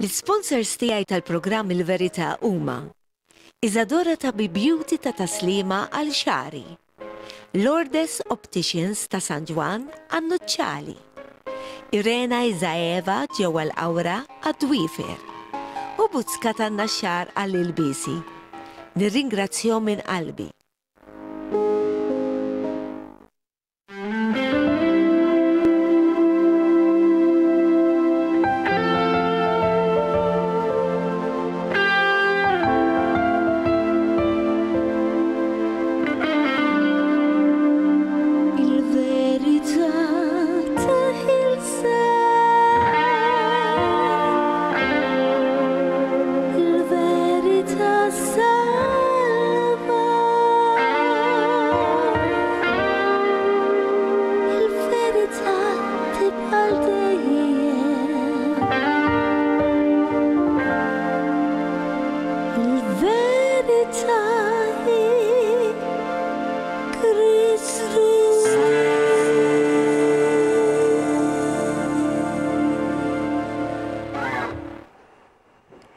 L-sponsors tiegħi tal-programm Il-Verità huma Isadora ta' Beauty ta' taslima għal xari, Lourdes Opticians ta' San Ġwan għan-Nuċċali, Irena Izaeva ġewwa l-Awra għad-Dwiefer u Buzzka tan-Naxxar għall-Ilbiesi. Nirringrazzjahom minn qalbi.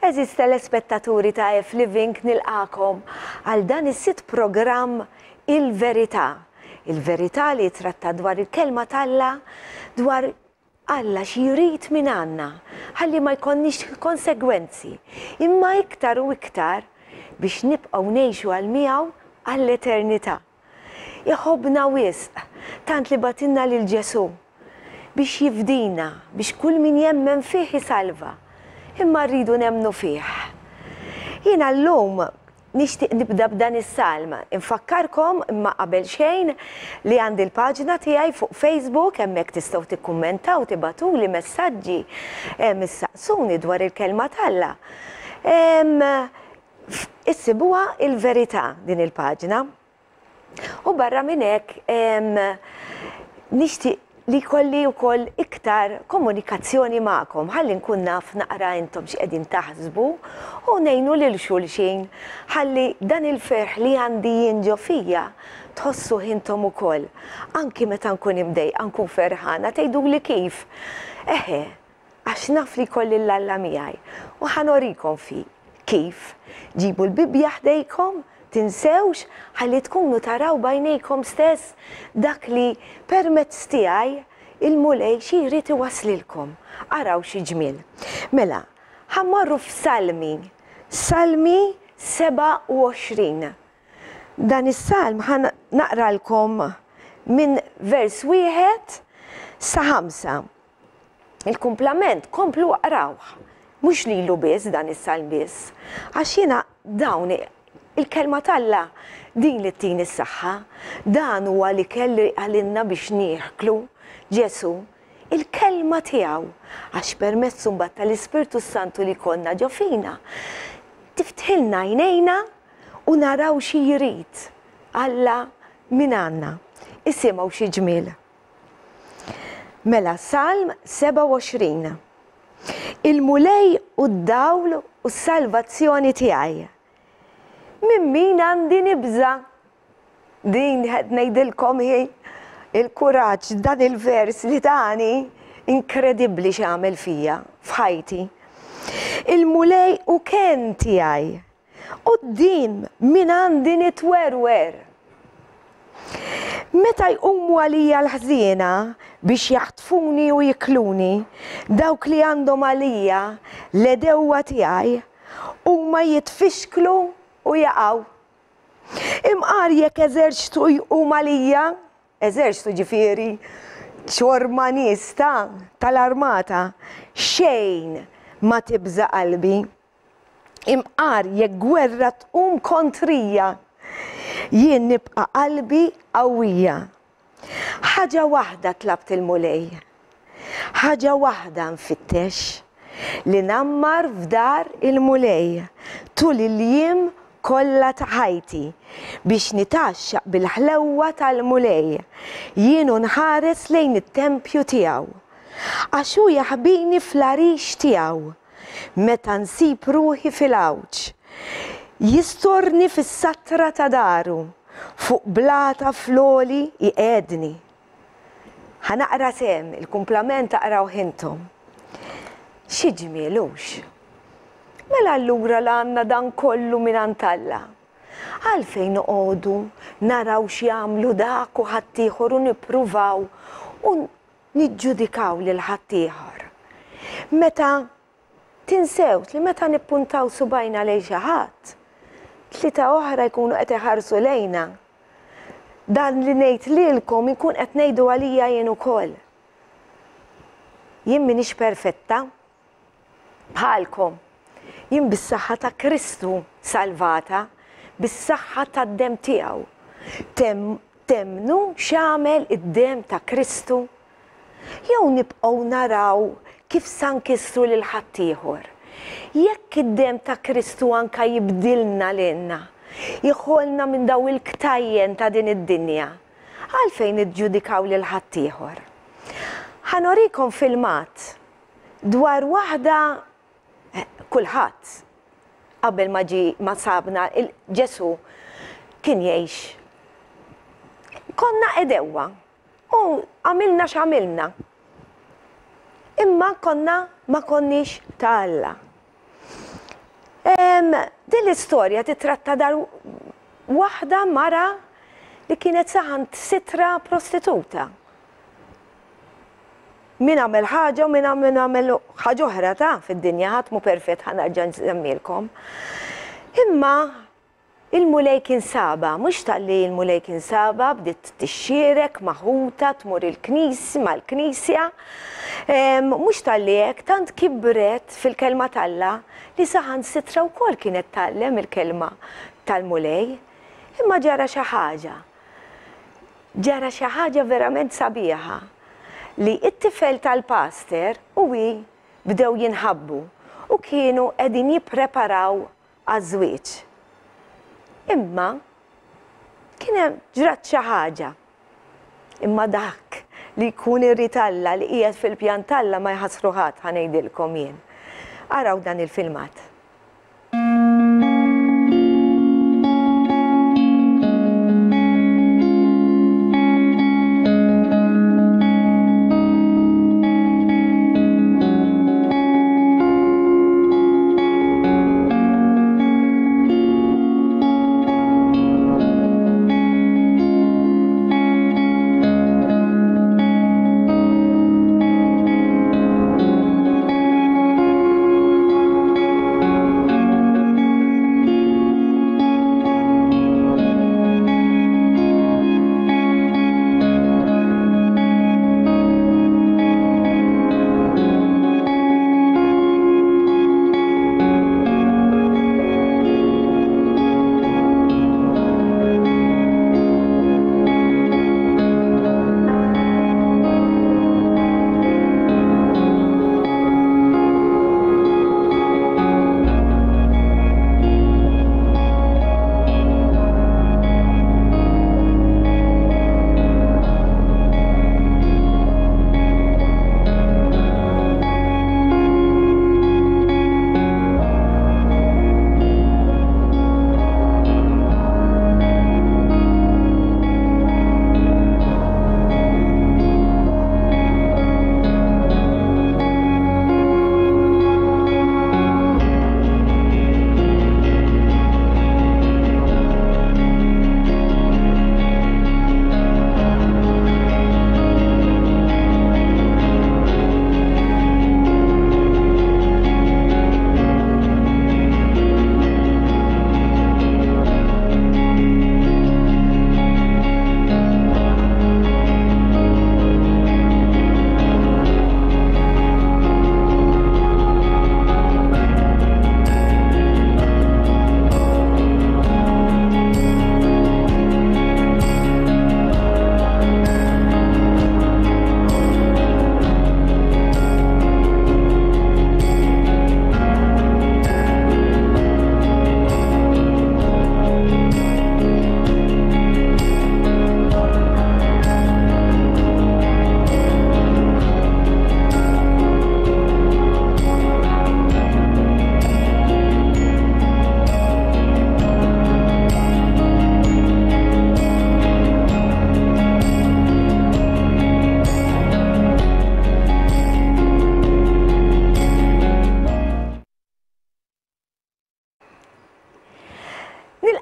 Eżis telespettaturi ta' F-Living nilqakom għal dan is-sit programm Il-Verità. Il-Verità li tratta dwar il-kelma t'Alla, dwar Alla xi jrid minn għandna, ħalli ma jkollniex konsegwenzi, imma iktar u iktar biex nibqgħu ngħixu għal miegħu għall-eternità. Iħobbna wisq, tant li batinna lil Ġesu biex jifdina, biex kull min jemmen fih jisalva. Imma rridu nemmnu fih. Jiena llum nixtieq nibda b'dan is-salm. Infakkarkom imma qabel xejn li għandi l-paġna tiegħi fuq Facebook hemmhekk tistgħu tikkummentaw tibatuli messaġġi missaqsuni dwar il-kelma t'Alla. Issibuha Il-Verità din il-paġna. U barra minn hekk nixtieq li kolli wkoll iktar komunikazzjoni magħkom, ħalli nkun naf naqra intom x'qegħdin taħsbu u ngħinu lil xulxin ħalli dan il-ferħ li għandi jinġo fija tħossu intom ukoll. Anki meta nkun imdejqa nkun ferħana tgħiduli kif. Għax naf li kolli l-Alla miegħi u ħanorikom fi kif. Ġibu l-Bibja ħdejkom, tinsewx ħalli tkunu taraw bajnejkom stess dak li permezz tiegħi il-mulej xi jrid iwaslilkom. Araw xi ġmiel. Mela, ħammorru f'Salmi. Salmi 27. Dan is-salm ħan naqralkom minn vers 1 sa 5. Il-kumplament komplu aqrawh. Mhux lilu biss dan is-salm biss. Għax jiena dawn il-kelma t'Alla din li tini s-saħħa, dan huwa li kelli għalinna biex nieħklu Ġesu il-kelma tiegħu għax permezz mbagħad tal-Ispirtu Santu li konna ġo fina. Tiftħilna għajnejna u naraw xi jrid Alla minn għandna. Isimgħu xi ġmiel. Mela Salm 27. Il-mulej u d-dawl u s-salvazzjoni tiegħi. Min min għandi nibża. Din qed ngħidilkom hi il-kuraġġ dan il-vers li tani inkredibbli x'għamel fija f'ħajti. Il-mulej u kien tiegħi quddiem min għandi nitwerwer. Meta jqumu għalija l-ħżiena biex jaħtfuni u jikluni, dawk li għandhom għalija l-edewwa tiegħi huma jitfixklu u jaqgħu. Imqar jekk eżerċitu jqum għalija, eżerċitu ġifieri ċormanista tal-armata, xejn ma tibża qalbi. Imqar jekk gwerra tqum kontrija, jien nibqa' qalbi qawwija. Ħaġa waħda tlabt il-mulej, ħaġa waħda nfittex li nammar f'dar il-mulej tul il-jiem kollha ta' ħajti biex nitaxxaq bil-ħlewwa tal-mulej jienu nħares lejn it-tempju tiegħu għax hu jaħbini fl-għarix tiegħu meta nsib ruħi fil-għawġ. Jistorni fis-sattra ta' daru fuq blata floli iqedni. Ħanaqra sem il-kumplament aqraw intom. Xi ġmielux Mela allura l-għanna dan kollu minant Alla. Għalfejn noqogħdu naraw x'jagħmlu dak u ħaddieħor u nippruvaw u niġġudikaw lil ħaddieħor. Meta tinsewt li meta nippuntaw subajna lejn xi ħadd, tlieta oħra jkunu qed iħarsu lejna. Dan li ngħid lilkom ikun qed ngħidu għalija jien ukoll. Jien m'iniex perfetta bħalkom. Jien bis-saħħa ta' Kristu salvata, bis-saħħa tad-dem tiegħu. Temnu x'għamel id-dem ta' Kristu? Jew nibqgħu naraw kif sankissru lil ħaddieħor. Jekk id-dem ta' Kristu anka jibdilna lilna, jieħolna minn daw il-ktajjen ta' din id-dinja, għalfejn iġġudikaw lil ħaddieħor. Ħanorikom filmat dwar waħda kulħadd qabel ma sabna Ġesu kien jgħix. Konna edewwa u għamilna x'għamilna. Imma konna ma konniex ta' Alla. Din l-istorja titratta dar waħda mara li kienet saħant sitra prostituta. Min għamel ħaġa u min għamel ħaġa oħra ta' fid-dinja, ħadd mu perfett ħanerġa' nsemmilkom. Imma il-mulej kien saba, mhux tal-li il-mulej kien saba, bdiet tixxierek maħuta tmur il-knisja mal-knisja, mhux tal-li hekk tant kibret fil-kelma Alla li saħan sitra wkoll kienet tallem il-kelma tal-mulej, imma ġara xi ħaġa. Ġara xi ħaġa verament sabiħa li it-tifel tal-paster u bdew jinħabbu u kienu qegħdin jippreparaw għaż-żwieġ. Imma kien hemm ġrat xi ħaġa. Imma dak li jkun irrid Alla li qiegħed fil-pjan Alla ma jħassru ħadd ħanejdilkom jien. Araw dan il-filmat.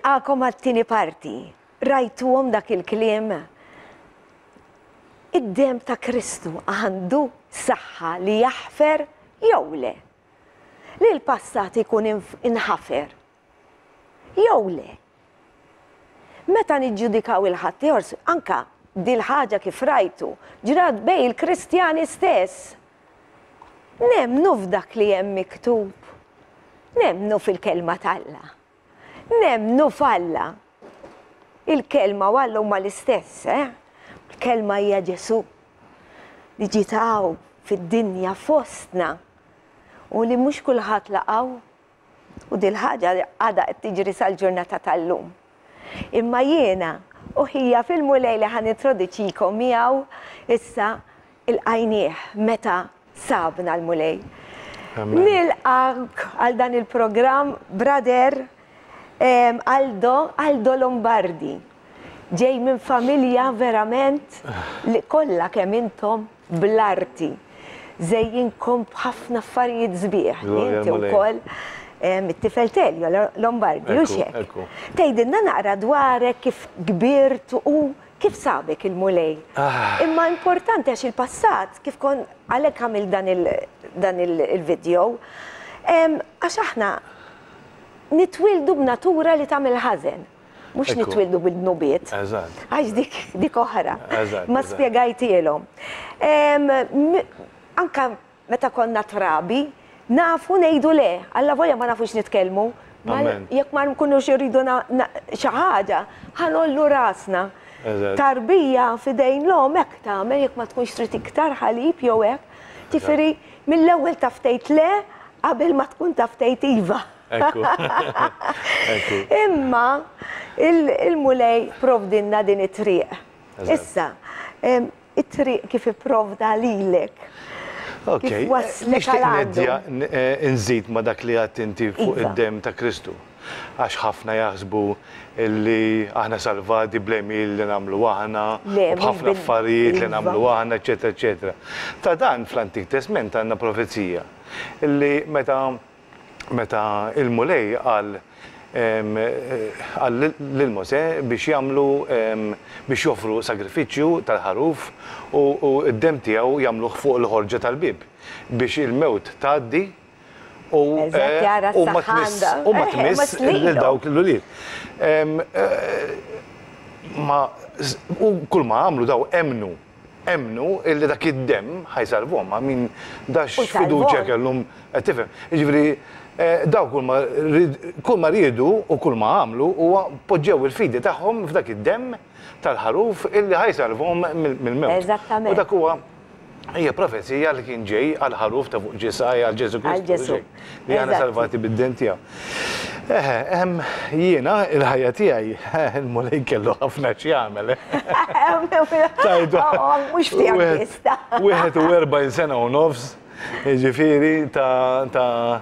Nilqakom għat-tieni parti. Rajtuhom dak il-kliem. Id-dem ta' Kristu għandu saħħa li jaħfer jew le. Li l-passat ikun inħafer. Jew le. Meta niġġudikaw il-ħaddieħor, anka dil-ħaġa kif rajtu, ġrad bej il-Kristjani stess. Nemnu f'dak li hemm miktub. Nemnu fil-kelma tal-Alla. Nemnu f'Alla. Il-kelma u Alla huma l-istess, Il-kelma hija Ġesu. Li ġitaw fid-dinja fostna. U li mhux kulħadd laqgħu. U dil-ħaġa għadha qed tiġri sal-ġurnata tal-lum. Imma jiena u hija fil-mulej li ħanintroduċikom miegħu issa il-qajnieh meta sabna l-mulej. Nilqak għal dan il-programm Brother Aldo Lombardi. Ġej minn familja verament li kollha kemm intom bl-arti. Żejjinkom b'ħafna affarijiet sbieħ. Inti wkoll it-tifel Teljo Lombardi, u xek. Tgħidilna naqra dwarek kif kbirt u kif sabek il-mulej. Imma importanti għax il-passat kif kon għalhekk għamil dan il-video. Għax aħna nitwildu b'natura li tagħmel ħażen. Mux nitwildu bil-nubiet. Għax dik oħra. Ma spiegajtielhom. Anka meta konna trabi, nafu ngħidu le, alla volja ma nafux nitkellmu. Jekk ma nkunux irridu xi ħaġa, ħanollu rasna. Tarbija fidejn l-om hekk tagħmel jekk ma tkunx trid iktar ħalib jew hekk. Tiferi mill-ewwel taftejt le qabel ma tkun taftejt iva. Imma il-mulej provdinna din it-triq. Issa, it-triq kif ipprovda lilek. Kif waslek għal-għandu. Nżid ma dak li għat inti fuq id-dem ta' Kristu. Għax ħafna jaħsbu illi aħna salvati bl-emil li namlu aħna, b'ħafna affarijiet li namlu aħna, eccetera, eccetera. Ta' dan fl-Antik Testament għandna profezija illi meta il-mulej għal l-Mose biex jagħmlu biex joffru sagrifiċċju tal-ħaruf u d-dem tiegħu jagħmluh fuq il-ħorġa tal-bib biex il-mewt tgħaddi u ma tmiss lil-dawk l-ulil. U kull ma għamlu daw emnu illi dak id-dem ħajsalvhom, ma min dax fiduċja kellhom qed tifhem. Jiġifieri daw kull ma riedu u kull ma għamlu huwa poġġew il-fidi tagħhom f'dak id-dem tal-ħaruf illi ħajsalvhom mill-mewt. Eżattament. U dak huwa hija profezija li kien ġej għal-ħaruf ta' fuq Ġesaj għal Ġesu Kristu li għana salvati bid-den tiegħu. Jiena il-ħajja tiegħi il-mulej kellu ħafna x'jagħmel. Mhux ftiegħek tista'. 41 sena u nofs, jiġifieri ta'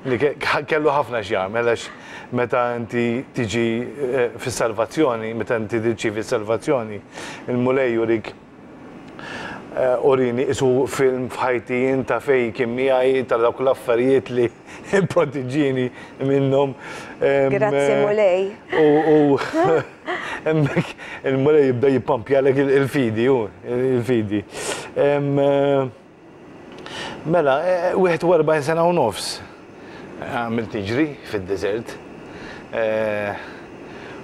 li kellu ħafna x'jagħmel għax meta inti tiġi fis-salvazzjoni, meta inti tiġi fis-salvazzjoni, il-mulej jurik urini isu film f'ħajti ta' fej kien miegħi ta' dawk l-affarijiet li protiġini minnhom. Grazzi mulej. U hemmhekk il-mulej jibda jippampjalek il-fidi il-fidi. Mela, 41 sena u nofs għamilt niġri fid-deżert.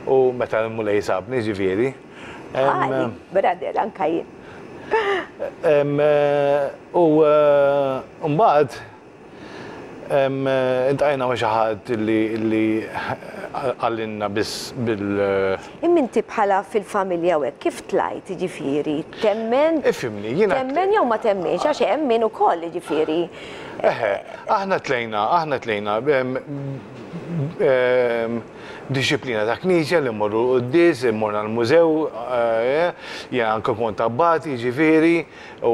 U meta l-mulej sabni ġifieri. Brother, anka jien. U mbagħad intqajna ma' xi ħadd li għallinna biss bil. Inti bħala fil-familja hekk kif tlajt jiġifieri? Temmen? Ifhimni, jiena. Temmen jew ma temmenx għax hemm min ukoll jiġifieri. Aħna tlejna disciplina ta' knisja li mmorru l-qudies, immorna l-mużew, jien anke kont abbati ġifieri u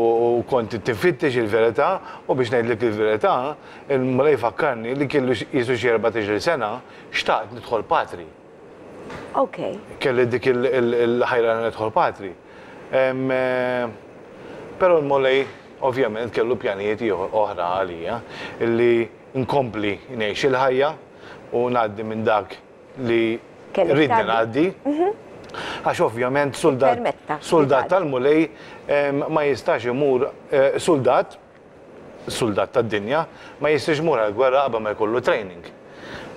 kont tinfittex il-verità u biex ngħidlek il-verità, il-mulej fakkarni li kellu qisu xi 14 sena xtaqt nidħol patri. Okay. Kelli dik il-ħajra nidħol patri. Però l-mulej ovvjament kellu pjanijiet oħra għalija illi nkompli ngħix il-ħajja u ngħaddi minn dak li ridni ngħaddi. Għax ovvjament soldat tal-mulej ma jistax imur soldat tad-dinja ma jistax imur għal-gwerra qabel ma jkollu training.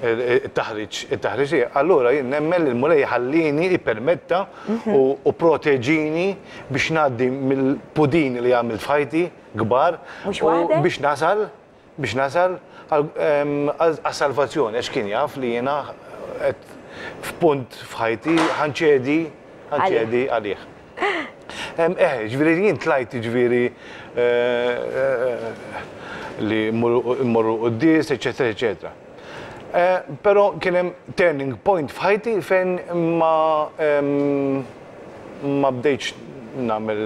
Il-taħriġ. Allura jien nemmen il-mulej ħallini jippermetta u proteġini biex ngħaddi mill-pudini li għamil f'ħajti kbar biex nasal għas-salvazzjoni għax kien jaf li jiena f'punt f'ħajti ħanċedi għalih. Ġviri jien tlajt ġviri li mmorru qudies, eċetera, eċetera. Pero kien hemm turning point f'ħajti fejn ma bdejtx nagħmel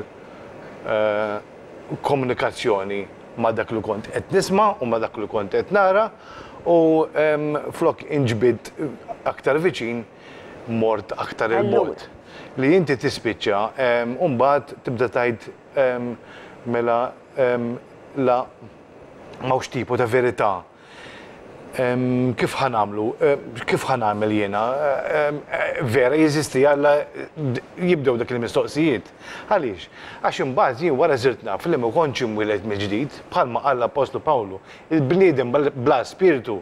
komunikazzjoni ma' dak li kont qed nisma' u ma' dak li kont qed nara u flok inġbid aktar viċin mort aktar il-bot. Li inti tispiċċa u mbagħad tibda tgħid mela la mawx tipu ta' verità. Kif ħanamel jiena? Vera jeżisti Alla jibdew dak il-mistoqsijiet. Għaliex? Għax imbagħad jien wara żirt naf li ma kontx imwieled mill-ġdid, bħalma qal l-Apostlu Pawlu, il-bniedem bla spiritu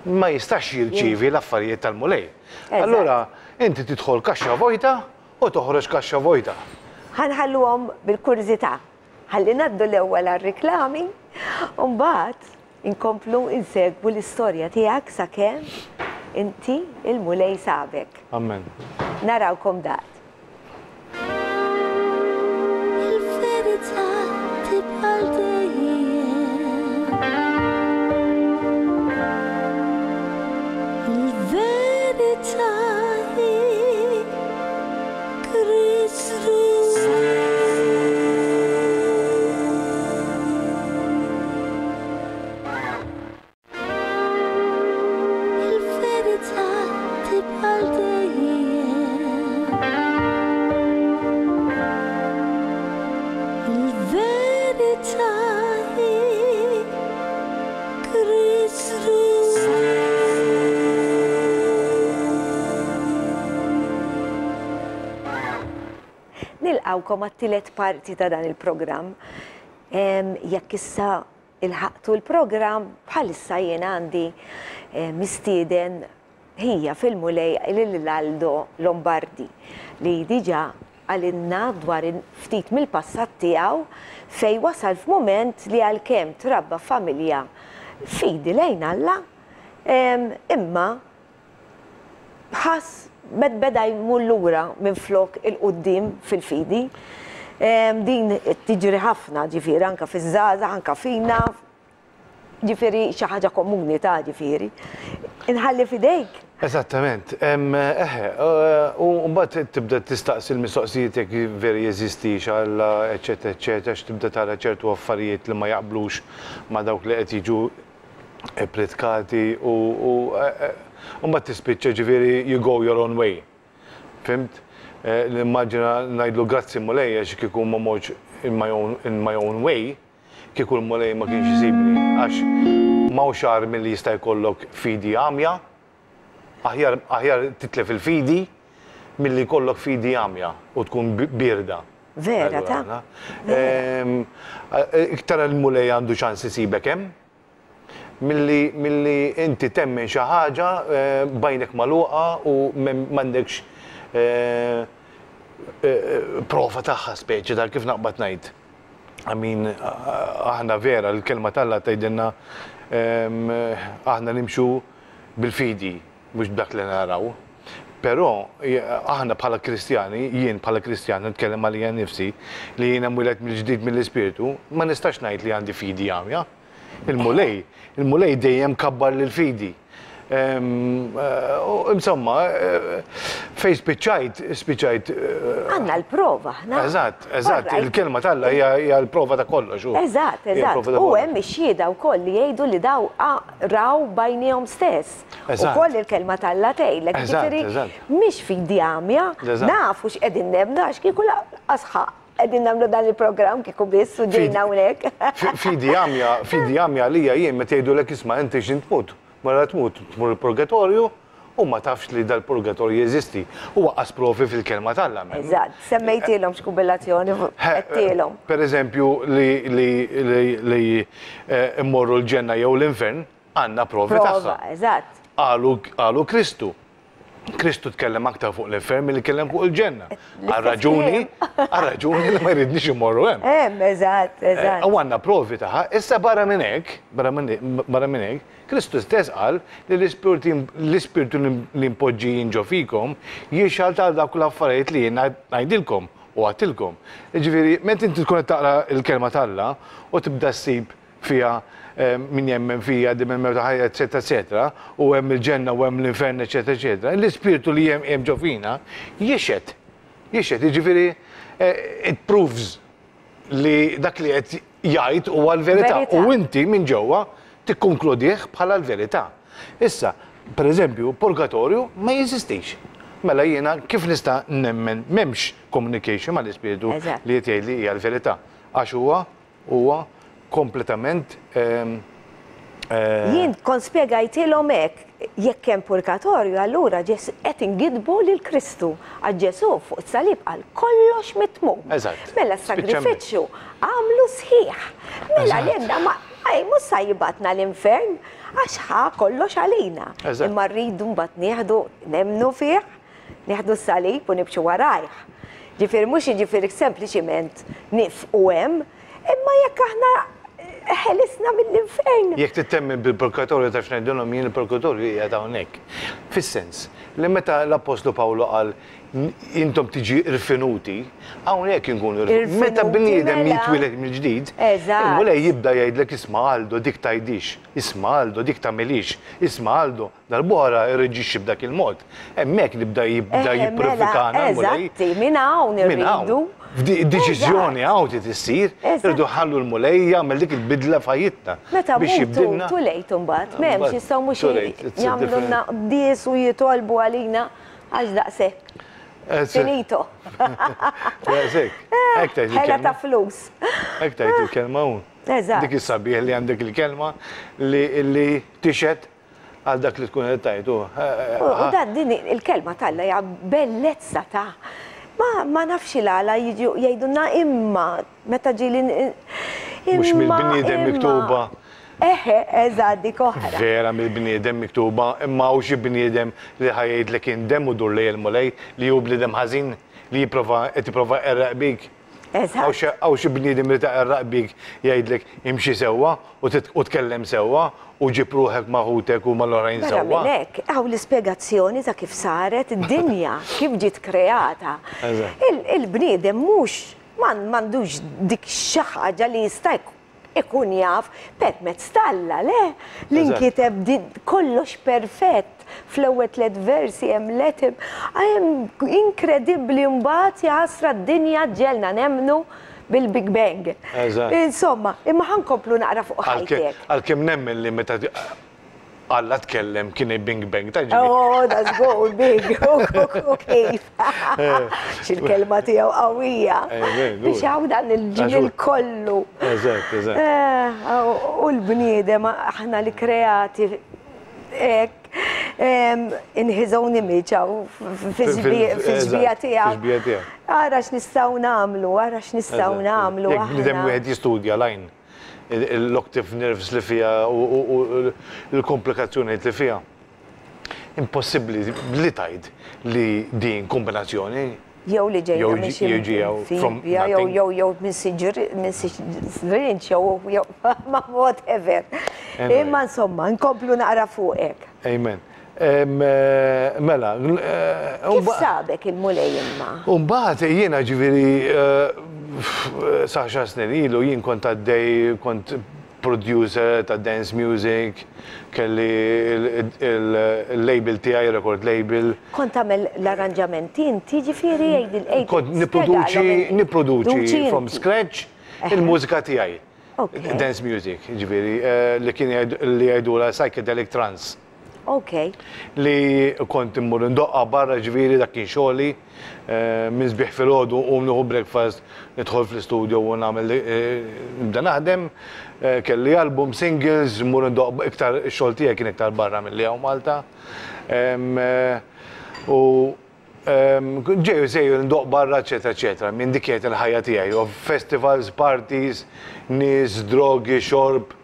ma jistax jirċievi l-affarijiet tal-mulej. Allura inti tidħol kaxxa vojta u toħroġ kaxxa vojta. Ħanħalluhom bil-kurżità. Ħalli ngħaddu l-ewwel għar-riklami u mbagħad inkomplu insegwu l-istorja tiegħek sakemm inti il-mulej sabek. Amen. Narawkom dat. Il-verità tibqa' dejjem. Il-verità hi Kristus. Nilqawkom għat-tielet parti ta' dan il-programm. Jekk issa il-ħaqtu l-programm bħalissa jien għandi mistieden hija fil-mulej l-Aldo Lombardi li diġà għalinna dwar ftit mill-passat tiegħu fej wasal f'mument li għalkemm trabba familja fidi lejn Alla imma ħass beda jmur lura minn flok il-qoddim fil-fidi. Din tiġri ħafna ġifieri anke fiż-żgħażagħ anke fina ġifieri xi ħaġa komuni ta' ġifieri. Inħalli fidejk. Eżattament. U mbagħad tibda tistaqsi l-mistoqsijiet jekk veri jeżistix Alla, eċetera, eċetera, x'tibda tara ċertu affarijiet li ma jaqblux ma' dawk li qed jiġu predikati u mbagħad tispiċċa ġifieri you go your own way. Fimt? Nimmaġina ngħidlu grazzi mulej għax kieku ma morx in my own way, kieku l-mulej ma kienx isibni. Għax m'hawnx xahar milli jista' jkollok fidi għamja, aħjar titlef il-fidi milli jkollok fidi għamja u tkun birda. Vera ta'. Iktar il-mulej għandu ċans isibek hemm, milli inti temmen xi ħaġa bajnek magħluqa u m'għandekx prova tagħha speċi tal kif naqbad ngħid. Aħna vera l-kelma tal-Alla tgħidilna aħna nimxu bil-fidi mhux b'dak li naraw. Però aħna bħala Kristjani, jien bħala Kristjan nitkellem għalija nnifsi li jiena mwieled mill-ġdid mill-Ispiritu, ma nistax ngħid li għandi fidi għamja. Il-mulej dejjem kabbar lil-fidi. Insomma, fej spiċċajt. Għandna l-prova. Eżatt, il-kelma tal-Alla hija l-prova ta' kollox. Eżatt. U hemm ix-xhieda wkoll li jgħidu li daw raw bajnihom stess. Ukoll il-kelma tal-Alla tgħidlek ġifieri mhix fidi għamja, nafu x'qegħdin nebda għax kieku asħaq. Għedin namlu dan il-program kiku biss u ġejna unek. Fidi għamja li jien meta jgħidu l-ek isma' inti x'int tmut. Mara tmut tmur il-purgatorju u ma tafx li dal-purgatorju jeżisti. U waqqas provi fil-kelma tal-Alla. Eżatt, semmejtilhom x'kubilazzjoni qedtilhom. Per eżempju, li immorru l-ġenna jew l-infern, għandna provi Prova, tagħha. eżatt. Qalu Kristu. Kristu tkellem aktar fuq l-infern milli kellem fuq il-ġenna. Għal-raġuni li ma jridniex imorru hemm. Eżatt, eżatt. U għandna provi tagħha, issa barra minn hekk, Kristu stess qal li l-ispirtu li mpoġġi jinġo fikom jiexħal tal dawk l-affarijiet li jien ngħidilkom u għattilkom. Ġifieri, ment inti tkun qed taqra l-kelma tal-Alla u tibda ssib fiha min jemmen fija, dimmen mewta ħajja, eccetera, u hemm il-ġenna u hemm l-infern, eccetera. L-ispirtu li hemm ġo fina jiexet. Jiġifieri, it proves li dak li qed jgħid huwa l-verità u inti minn ġewwa tikkonkludih bħala l-verità. Issa, per eżempju, purgatorju ma jeżistix. Mela jiena kif nista' nemmen m'hemmx communication mal-ispiritu li qed jgħid li hija l-verità. Għax huwa kompletament. Jien kont spjegajtilhom hekk jekk hemm purgatorju, allura qed ingidbu lil Kristu għal Ġesu fuq it-salib għal kollox mitmum. Eżatt. Mela s-sagrifiċċju għamlu sħiħ. Mela l-edda mhux sa jibatna l-infern għax ħa kollox għalina. Imma rridu mbagħad nieħdu nemnu fih, nieħdu s-salib u nibxu warajh. Ġifieri mhux jiġifieri sempliċiment nifqu hemm, imma jekk aħna ħelisna mill-infern. Jekk titemmen bil-purgatorju ta' xnejdunhom jien il-purgatorju hija hawnhekk. Fis-sens li meta l-Apostlu Pawlu qal intom tiġi irfinuti, hawnhekk inkunu irfinuti. Meta bniedem jitwiled mill-ġdid, il-mulej jibda jgħidlek isma' Aldo dik tgħidix, isma' Aldo dik tagħmilix, isma' Aldo dal-boħra irreġixxi b'dak il-mod. Hemmhekk nibda jippurifikana l-mulej. Eżatti, minn hawn irridu. Deċiżjoni għawti tissir, irdu ħallu l-mulej jagħmel dik il-bidla f'ħajjitna. Meta mutu tulejt imbagħad, m'hemmx jistgħu mhux jagħmlulna bdies u jitolbu għalina għax daqshekk. Finito. Ħela ta' flus. Hekk tgħid il-kelma hu. Dik is-sabiħ li għandek il-kelma li tixed għal dak li tkun qed tgħidu. U dan din il-kelma tal-Alla hija bellezza ta' ma nafx il-għala jgħidunna imma, meta ġili mux mill-bniedem miktuba. Eżad dik oħra. Vera mill-bniedem miktuba, imma u xi bniedem li ħajdlek indem u dur lejl mulej li hu bniedem ħażin li jipprova erraq bik. Għaw xi bniedem li ta' erraq bik jgħidlek imxi sewwa u tkellem sewwa u ġib ruħek maħutek u mal-orajn sewwa. Mela minnek, għaw l-ispjegazzjoni ta' kif saret id-dinja, kif ġiet kreata. Il-bniedem mhux m'għandux dik xi ħaġa li jista' ikun jaf permezz tal-Alla, le? L-inkiteb kollox perfett fl-ewwel 3 versi hemm letim inkredibbli mbagħad jasra d-dinja ġelna nemmnu bil-Big Bang. Insomma, imma ħankomplu naqra fuq ħajtek. Għalkemm nemmen li meta Alla tkellem kien il-Big Bang ta' ġibi. Oh, that's go, big. Kif. Xil-kelma tiegħu qawwija. Biex hawn dan il-ġimil kollu. Eżatt. U l-bniedem aħna li kreati hekk inħiżaw nimiġaw fil-ġbija tiegħu. Ara x'nistgħu nagħmlu, Jekk bniedem wieħed jistudja lajn l-octave nerves li fija u l-komplikazzjoni li fija. Impossibbli li tgħid li din kombinazzjoni. Jew li ġejja jew minn siġrinċ jew ma whatever. Imma insomma, nkomplu naqra fuq hekk. Amen. Mela. Kif sabek il-mulej imma? Mbagħad jiena ġifieri saħxa snin ilu jien kont għaddej, kont producer ta' dance music, kelli il-label tiegħi, record label. Kont tagħmel l-arranġamenti inti ġifieri jgħidil kont nipproduċi from scratch il-mużika tiegħi. Dance music, ġifieri li kien li jgħidula psychedelic trance. Ok. Li kont immur ndoqqa barra ġviri dak kien xogħli minn sbieħ filgħodu u nieħu breakfast nidħol fl-istudio u nagħmel nibda naħdem kelli album singles mmur ndoqqa iktar ix-xogħol tiegħi kien iktar barra milli hawn Malta. U ġeju sejju ndoq barra eċetera, minn dik kienet il-ħajja tiegħi, festivals, parties, nies, drogi, xorb,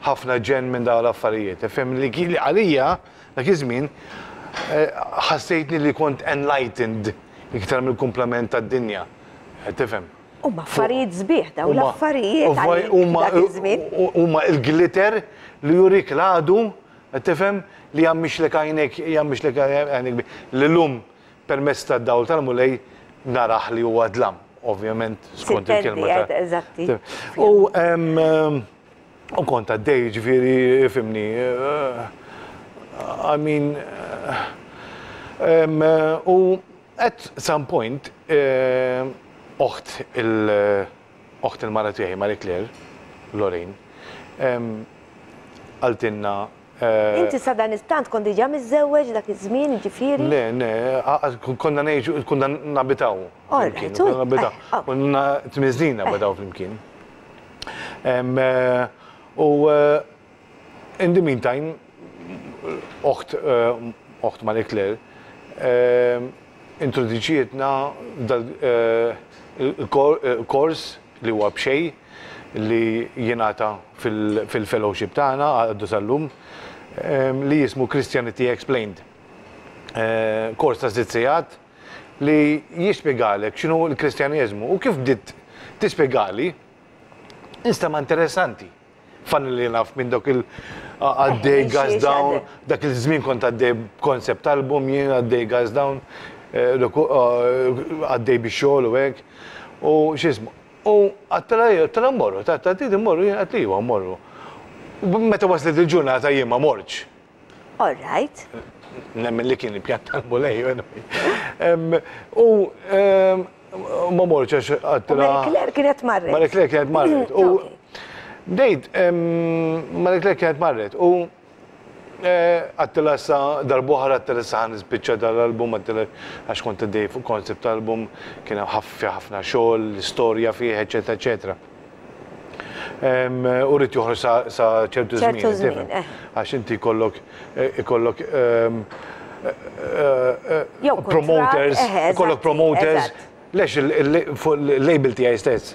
ħafna ġen minn dawn l-affarijiet. Fem li għalija dak iż-żmien ħassejtni li kont enlightened iktar mill-kumplament tad-dinja. Tifhem? Huma affarijiet sbieħ dawn l-affarijiet dak iż-żmien. Huma l-glitter li jurik l-għadu, tifhem, li jammixlek għajnek, jammixlek għajnek l-lum permezz tad-dawl tal-mulej naraħ li huwa dlam, ovvjament, skont il-kelma ta' eżatti. U kont għaddej ġifieri fimni. I mean, u at some point, oħt il-mara tiegħi Marie Claire, Lorraine, għaltinna. Inti sa dan istant kont diġà miżżewweġ dak iż-żmien ġifieri? Le, konna nabitaw flimkien. Konna tmiżlin nabitaw flimkien. U in the meantime, oħt Marie Claire introduċietna il-kors li huwa b'xej li jingħata fil-fellowship tagħna għaddu sal-lum li jismu Christianity Explained. Kors ta' żizzijat li jispjegalek x'inhu l-Kristjaneżmu u kif bdiet tispjegali instama interessanti. Fanni li naf minn dak il-għaddej Gas Down, dak il-żmien kont għaddej koncept album, jien għaddej Gas Down, għaddej biex xogħol u hekk. U x'ismu. U għattela mmorru, tati mmorru, jien għatli huwa mmorru. Meta waslet il-ġurnata jien ma morċ. All right. Nemmen li kien il-pjan tal-mulej. U ma morċ għax għattela. Marie Claire kienet marret. Marie Claire kienet marret. Dejt, Marie Claire kienet marret u għattila sa darbuħar għattila sa ħanizbicċa dal-album għattila għax kont għaddej fuq koncept album kien ħafna xogħol, l-istorja fih, eccetera, eccetera. U rrit joħroġ sa ċertu żmien. Għax inti kollok promoters, lex il-label tiegħi stess.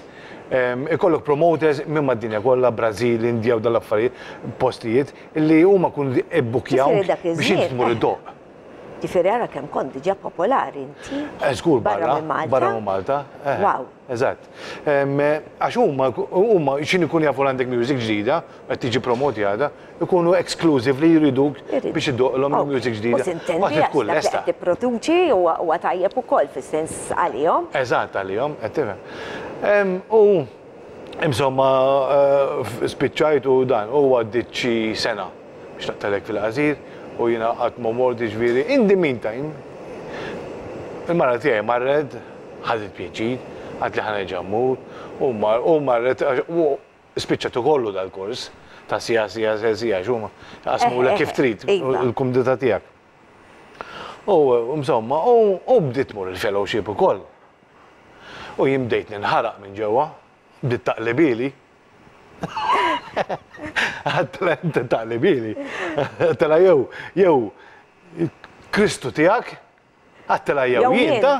Ikollok promoters minn mad-dinja kollha Brażil, Indja u dal-affarijiet postijiet illi huma kun ibbukjaw biex inti tmur id-doq. Ġifieri ara kemm kont diġà popolari inti. Żgur barra minn Malta. Wow. Eżatt. Għax huma x'in ikun jafu għandek music ġdida, qed tiġi promoti għadha, ikunu exclusively jriduk biex iddoqlhom music ġdida. Sintendi għax qed tipproduċi huwa tajjeb ukoll fis-sens għalihom. Eżatt għalihom, qed tifhem. U insomma spiċċajt u dan u għaddit xi sena biex naqtalek fil-qasir u jiena qatt ma mordi ġifieri. In the meantime, il-mara tiegħi marred, ħadet pjaċir, għad li ħana ġammur, u marret, u spiċċatu kollu dal-kors, ta' sija, xumma, għasmu l kif trid, il-kumdita tijak. U insomma, u bdiet mur il-fellowship u koll. U jimbdejt ninħaraq minn ġewa, bdiet taqlibili. Għattela inti taqlibili. Għattela jew Kristu tijak, għattela jew jinta.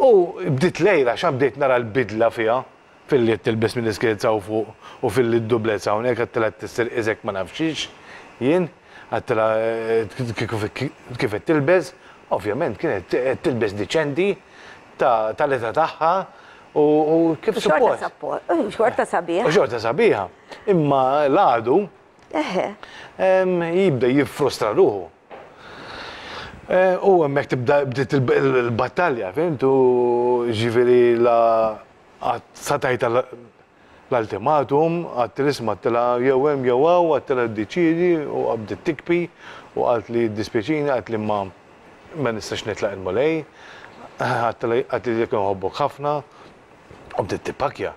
U bdiet lejla, xan bdiet nara l-bidla fija, fil-li tilbis minn iskilza u fuq u fil-li d-dublezza, unek għattela t-tissir izek ma nafxiex, jien, għattela kif tilbis, ovvjament kienet tilbis diċenti tal-età tagħha u kif suppost. Xorta sabiħa. Xorta sabiħa. Imma l-għadu jibda jiffrustra ruħu. U għemmek bdiet il-battalja, fimtu ġifiri satajt l-ultimatum, għattilisma għattila jewem jewaw, għattila d-deċidi u għabdiet tikpi u għalt li d-dispieċini, għalt li ma nistax nitlaq il-molej, għalt li jekun hobbok ħafna, u bdiet tippakja.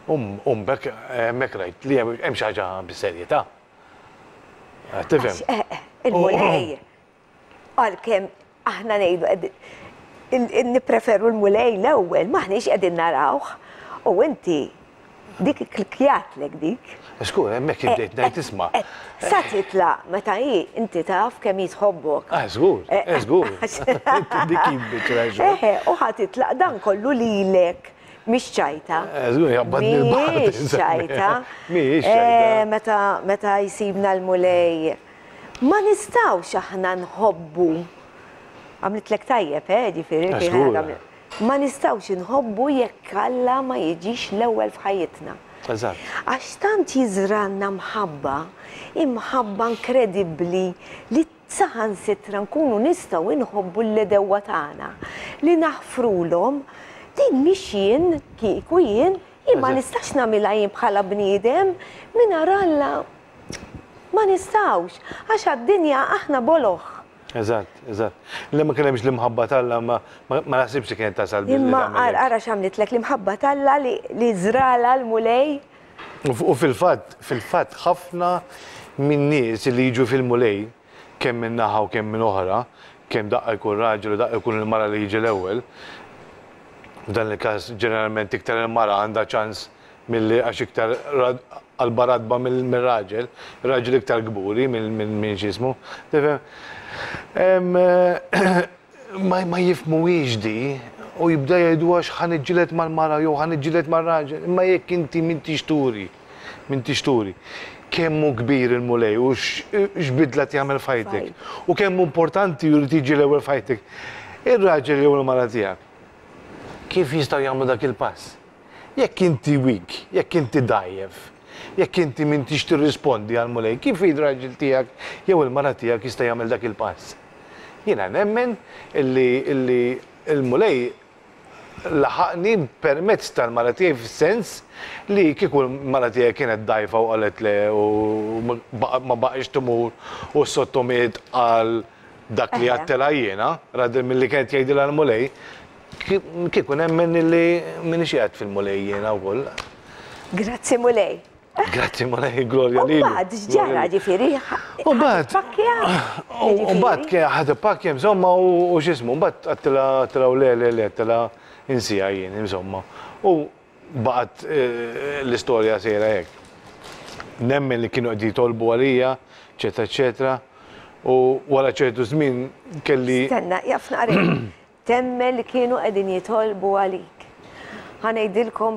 Mek rajt li hemm xi ħaġa bis-serjetà. tifhem. Il-mulej. Għal-kem aħna ngħidu nippreferu l-mulej l-ewwel, maħniex qegħdin narawh. U inti dik klikjatlek dik. Skur, hemmhekk ibdejt ngħid isma'. Sa titlaq meta inti taf kemm jitħobbok. Żgur, żgur. Dik jibbiċ u ħadd titlaq dan kollu lilek. Mhix ċajta. Żgur, jabbadni l-baħt. Mhix ċajta. Mhix ċajta. Meta jsibna l-mulej. Ma nistgħux aħna nħobbu. Għamlitlek tajjeb, ġifieri. Ma nistgħux nħobbu jekk Alla ma jiġix l-ewwel f'ħajjitna. Għax tant jiżranna imħabba inkredibbli li saħansitra nkunu nistgħu nħobbu l-ledewwa tagħna li naħfrulhom din mhix jien kieku jien imma nistax nagħmilha jien bħala bniedem mingħajr Alla ma nistgħux għax għad-dinja aħna boloħ. Eżatt. Li ma kien hemmx l-imħabba Alla ma naħsibx kienet tasal bil imma ara x'għamlitlek l-imħabba Alla li żrala l-mulej. U fil-fatt ħafna minn nies li jiġu fil-mulej kemm minn naħa u kemm minn oħra, kemm daqqa jkun raġel u daqqa jkun il-mara li jiġi l-ewwel. F'dan il-każ ġeneralment iktar il-mara għandha ċans milli għax iktar għal-baradba mill-raġel, raġel iktar gburi minn ġismu. Ma jifmuwiex di u jibda jgħidu għax ħan iġġilet mal-mara jew ħan iġġilet mal-raġel, imma jekk inti minn tixturi. Kemmu kbir il-mulej u x'bidla jagħmel fajtek u kemmu importanti jrid tiġi l-ewwel fajtek. Ir-raġel jew il-mara tiegħek. Kif jistgħu jagħmlu dak il-pass? Jekk inti weak, jekk inti dajjef, jekk inti min tix tirrispondi għal-mulej, kif id-raġel tiegħek jew il-mara tiegħek jista' jagħmel dak il-pass? Jiena nemmen illi il-mulej laħaqni permezz tal-mara tiegħi fis-sens li kieku l-mara tiegħi kienet dajfa u qalet le u ma baqgħix timur u sottomiet għal dak li għattela jiena, radil milli kienet jgħidilha l-mulej, kieku nemmen illi minix qiegħed fil-mulej jiena wkoll. Grazzi mulej. Grazzi mulej, Gloria lili. U bad, ġġara ġifieri. U bad ħad pakkja insomma u x'ismu, bad għattela u le għattela insija jien insomma. U baqgħet l-istorja sejra hekk. Nemmen li kienu qed jitolbu għalija, eċetera, u wara ċertu żmien kelli. Stenna, jaf naqrek. Temmen li kienu qegħdin jitolbu għalik. Ħanejdilkom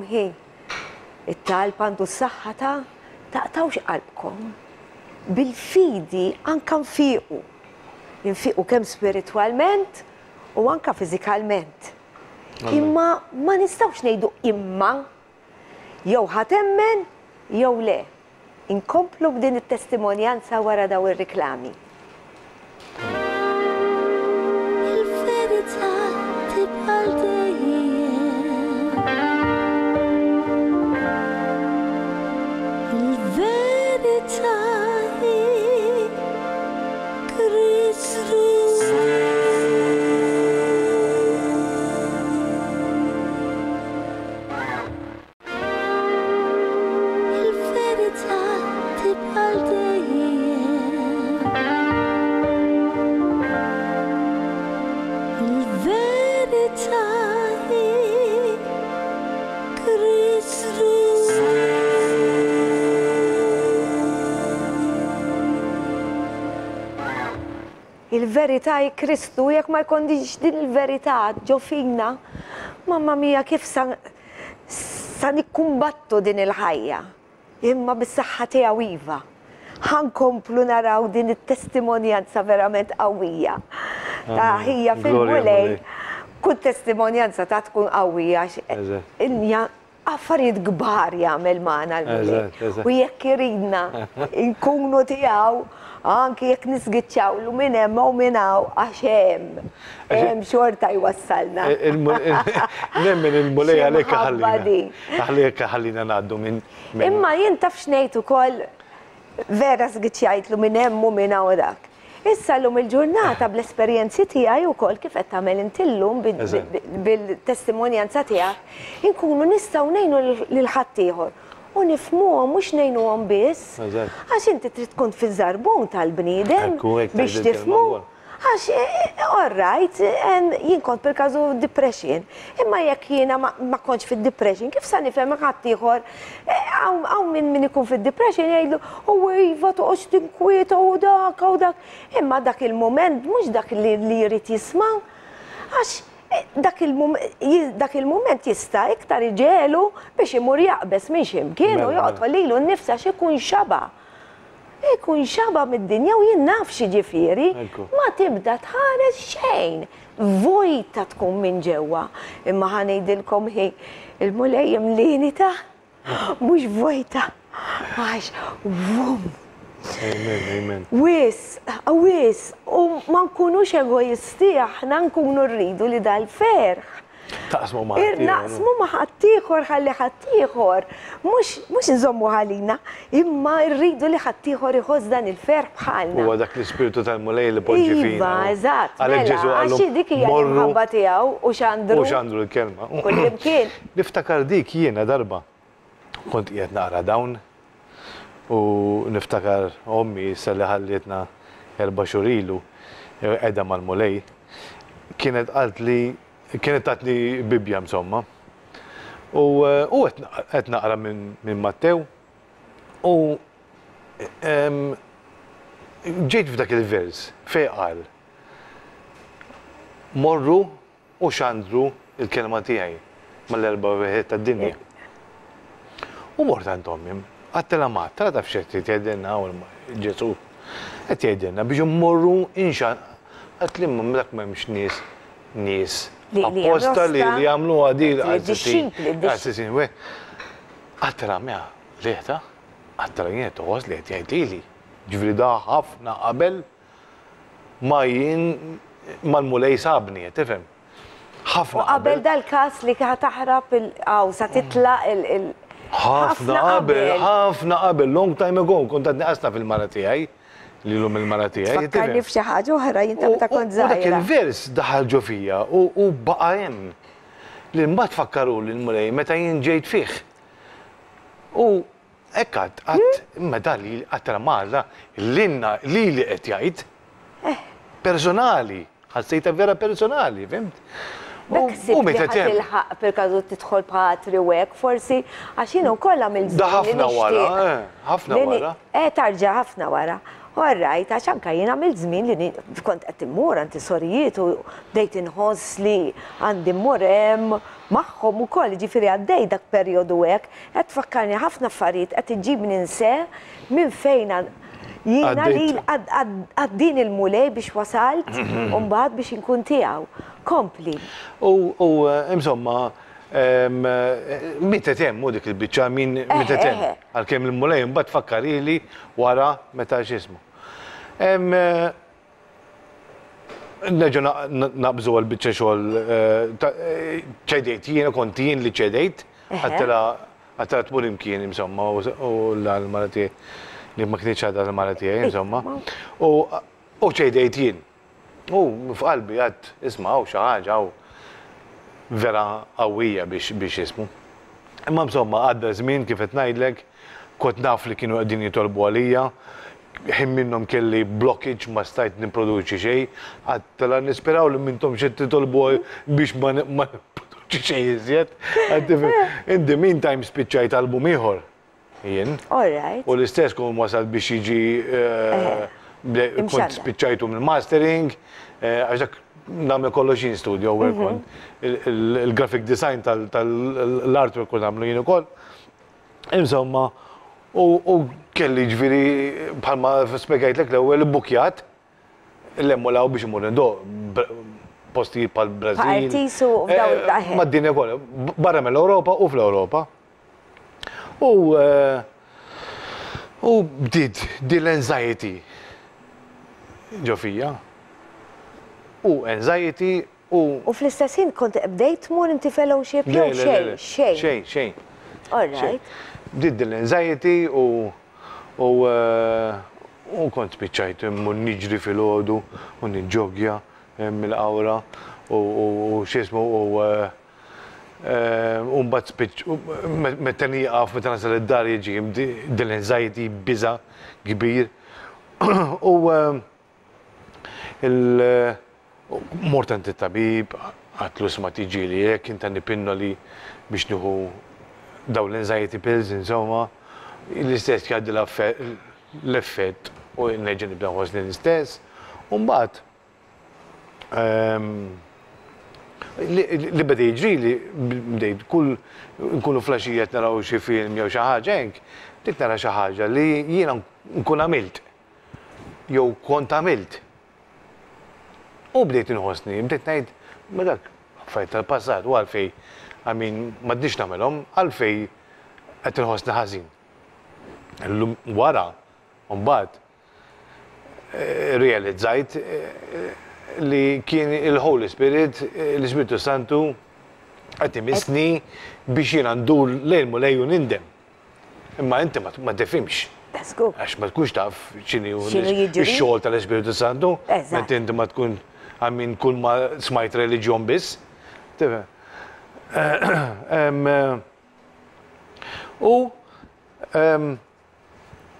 it-talb għandu s-saħħa taqtawx qalbkom. Bil-fidi anka nfiqu. Nfiqu kemm spiritualment u anka fiżikalment. Imma ma nistgħux ngħidu imma jew ħatemmen jew le. Inkomplu b'din it-testimonjanza wara daw ir-riklami. Il-verità tibqa' Il-verità hi Kristu, jekk ma jkollix din il-verità ġo fina, mamma mia kif sa nikkumbattu din il-ħajja. Imma bis-saħħa tiegħu iva. Ħankomplu naraw din it-testimonjanza verament qawwija. Ta' hija fil-mulej, kull testimonjanza ta' tkun qawwija. Inja affarijiet kbar jagħmel magħna l-mulej. U jekk iridna nkunu tiegħu anki jekk nisgiċċawlu minn hemm u minn hawn għax hemm xorta jwassalna. Nemmen il-mulej għalhekk ħallina ngħaddu minn. Imma jien taf x'ngħid ukoll vera sgiċċajtlu minn hemm u minn hawn dak. Issa llum il-ġurnata bl-esperjenzi tiegħi wkoll kif qed tagħmel inti llum bil-testimonjanza tiegħek, inkunu nistgħu ngħinu lil ħadd ieħor. u nifmuhom mhux ngħinuhom biss. Eżatt. Għax inti trid tkun fiż-żarbun tal-bniedem Ekku, hekk biex tgħid il-kelma tifmu. wkoll. Għax, all right, jien kont per kazu depression, imma jekk jiena ma kontx fid-depression, kif sa nifhem ħaddieħor għaw min ikun fid-depression jgħidu u iva toqgħodx tinkwieta u dak u dak. Imma dak il-moment mhux dak li jrid jisma'. Għax dak il-moment jista' iktar iġelu biex imur jaqbes minn x'imkien u joqgħod lilu nnifsa x'ikun xaba'. Ikun xaba mid-dinja u jien naf xi ġifieri, ma tibda tħares xejn. Vojta tkun minn ġewwa. Imma ħanejdilkom il-mulej mlini ta' mhux vojta. Għax, vum. Amen. Wis, u ma nkunux egoisti, aħna nkunu rridu li dal-ferħ. Taqsmu ma' Naqsmu ma' ħaddieħor ħalli ħaddieħor. Mhux nżommu ħalina, imma rridu li ħaddieħor iħoss dan il-ferħ bħalna. Huwa dak l-ispiritu tal-mulej li poġġi fina. Iva, eżatt. Għalhekk Ġesu għaxi dik hija l-ħabba tiegħu u x'għandru. U x'għandru l-kelma. Kullimkien. Niftakar dik jiena darba. Kont qiegħed naqra dawn u niftakar ommi issa li ħallitna 4 xhur ilu qiegħda mal-mulej. Kienet qalt li kienet tatni Bibja insomma. U qed naqra minn Mattew u ġejt f'dak il-vers fejn qal morru u xandru il-kelma tiegħi mal-erba' wieħed tad-dinja. U mort għand ommim, għattela mat, tara taf x'qed jgħidilna Ġesu. Qed jgħidilna biex immorru inxan qed li dak m'hemmx nies apposta li jagħmlu għadil għal-sissin. Għattela mea liħta, għattela jien toħos li qed jgħidili. Ġifri da ħafna qabel ma jien mal-mulej sabni, tifhem? Ħafna. U qabel dal-każ li taħrab sa titlaq il- ħafna qabel, long time ago, kont għadni qasna fil-mara tiegħi, li l-lum il-mara tiegħi. Fakkarni f'xi ħaġa oħra jinta meta kont żgħira. Dak il-vers daħal ġo fija u baqa' hemm li mbagħad fakkaru li l-mulej meta jien ġejt fih. U hekk qatt meta li qatt marra li qed jgħid personali, ħassejta vera personali, fimt? U meta tilħaq per kazu tidħol bħatri u hekk forsi għax jienu kollha mill-żmien. Da ħafna wara, ħafna wara. Tarġa' ħafna wara. Orrajt, għax anka jiena mill-żmien li kont qed immur għandi sorijiet u bdejt inħoss li għandi mmur hemm magħhom ukoll, ġifieri għaddej dak perjodu hekk, qed tfakkarni ħafna affarijiet qed iġib ninse minn fejn jiena li għaddin il-mulej biex wasalt u mbagħad biex inkun tiegħu. Kompli. U insomma, mitet hemm u dik il-biċċa min mitet hemm. Għalkemm il-mulej mbagħad fakkarili wara meta x'ismu. Neġu naqbżu għal-biċċa xogħol ċedejt, jiena kont jien li ċedejt, għattela tmur imkien insomma u l-mara tiegħi li ma kienx għadha l-mara tiegħi insomma. U ċedejt jien. U f'qalbi għad isma' xi ħaġa vera qawwija biex ismu. Imma insomma għadda żmien kif qed ngħidlek, kont naf li kienu qegħdin jitolbu għalija, ħin minnhom kelli blockage ma stajt nipproduċi xejn, għadtela nisperaw li minnhom xi titolbu biex ma nipproduċi xejn iżjed. In the meantime spiċċajt album ieħor jien. U l-istess kun wasal biex jiġi kont spiċċajtu mill-mastering, għax dak nagħmel kollox in studio kont il-graphic design tal-artwork kont nagħmlu jien ukoll. Insomma, u kelli ġifieri bħalma spjegajtlek l-ewwel ibbukjat l-emmolaw biex imur postijiet bħal-Brażil. Partisu f'dawn mad-dinja kollha, barra mill-Ewropa u fl-Ewropa. U bdiet din l-anxiety ġo fija. U anxiety u. U fl-istessin kont bdejt tmur inti fellowship jew xejn. Xejn. All right. Bdiet din l-anxiety u kont spiċċajt immur niġri fil-ħodu u niġġogja mill-qawra u x'ismu u Mbagħad spiċċ meta nieqaf meta nasal id-dar jiġi din l-anxiety biża' kbir. U mort għand it-tabib għatlu sma tiġili jekk inta nipinnoli biex nieħu dawn l-anxiety pills insomma l-istess jgħaddi l-effett u nerġa' nibda nħossni l-istess. U mbagħad li beda jiġri li bdejt kull nkunu flashijiet naraw xi film jew xi ħaġa hekk, bdejt nara xi ħaġa li jiena nkun għamilt jew kont għamilt. U bdejt inħossni, bdejt ngħid ma dak affarijiet tal-passat u għalfej m'għadniex nagħmelhom għalfej qed inħossni ħażin. Illum wara mbagħad realizzajt li kien il-Holy Spirit, l-Ispiritu Santu, qed imisni biex jiena ndur lejn mulej u nindem. Imma inti ma tifhimx. Għax ma tkunx taf x'inhi x-xogħol tal-Ispiritu Santu, meta inti ma tkun kull ma smajt reliġjon biss. U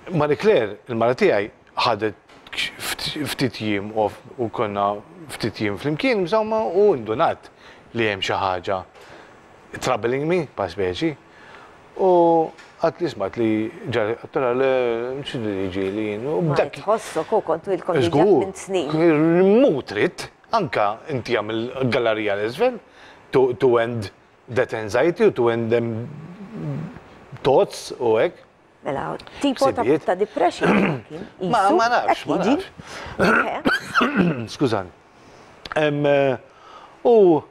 Marie Claire, il-mara tiegħi, ħadet ftit jiem u konna ftit jiem flimkien insomma u ndunat li hemm xi ħaġa troubling me pa' speċi. U għat li smat li ġari għattara l-ċidu li ġili. B'dak tħossok u kontu il-kondiġat minn snin. Mutrit, anka inti għam il-gallerija l-izvel, to end that anxiety u to end them thoughts u hekk. Mela, tipo ta' depression. Ma nafx, ma nafx. Skużani. U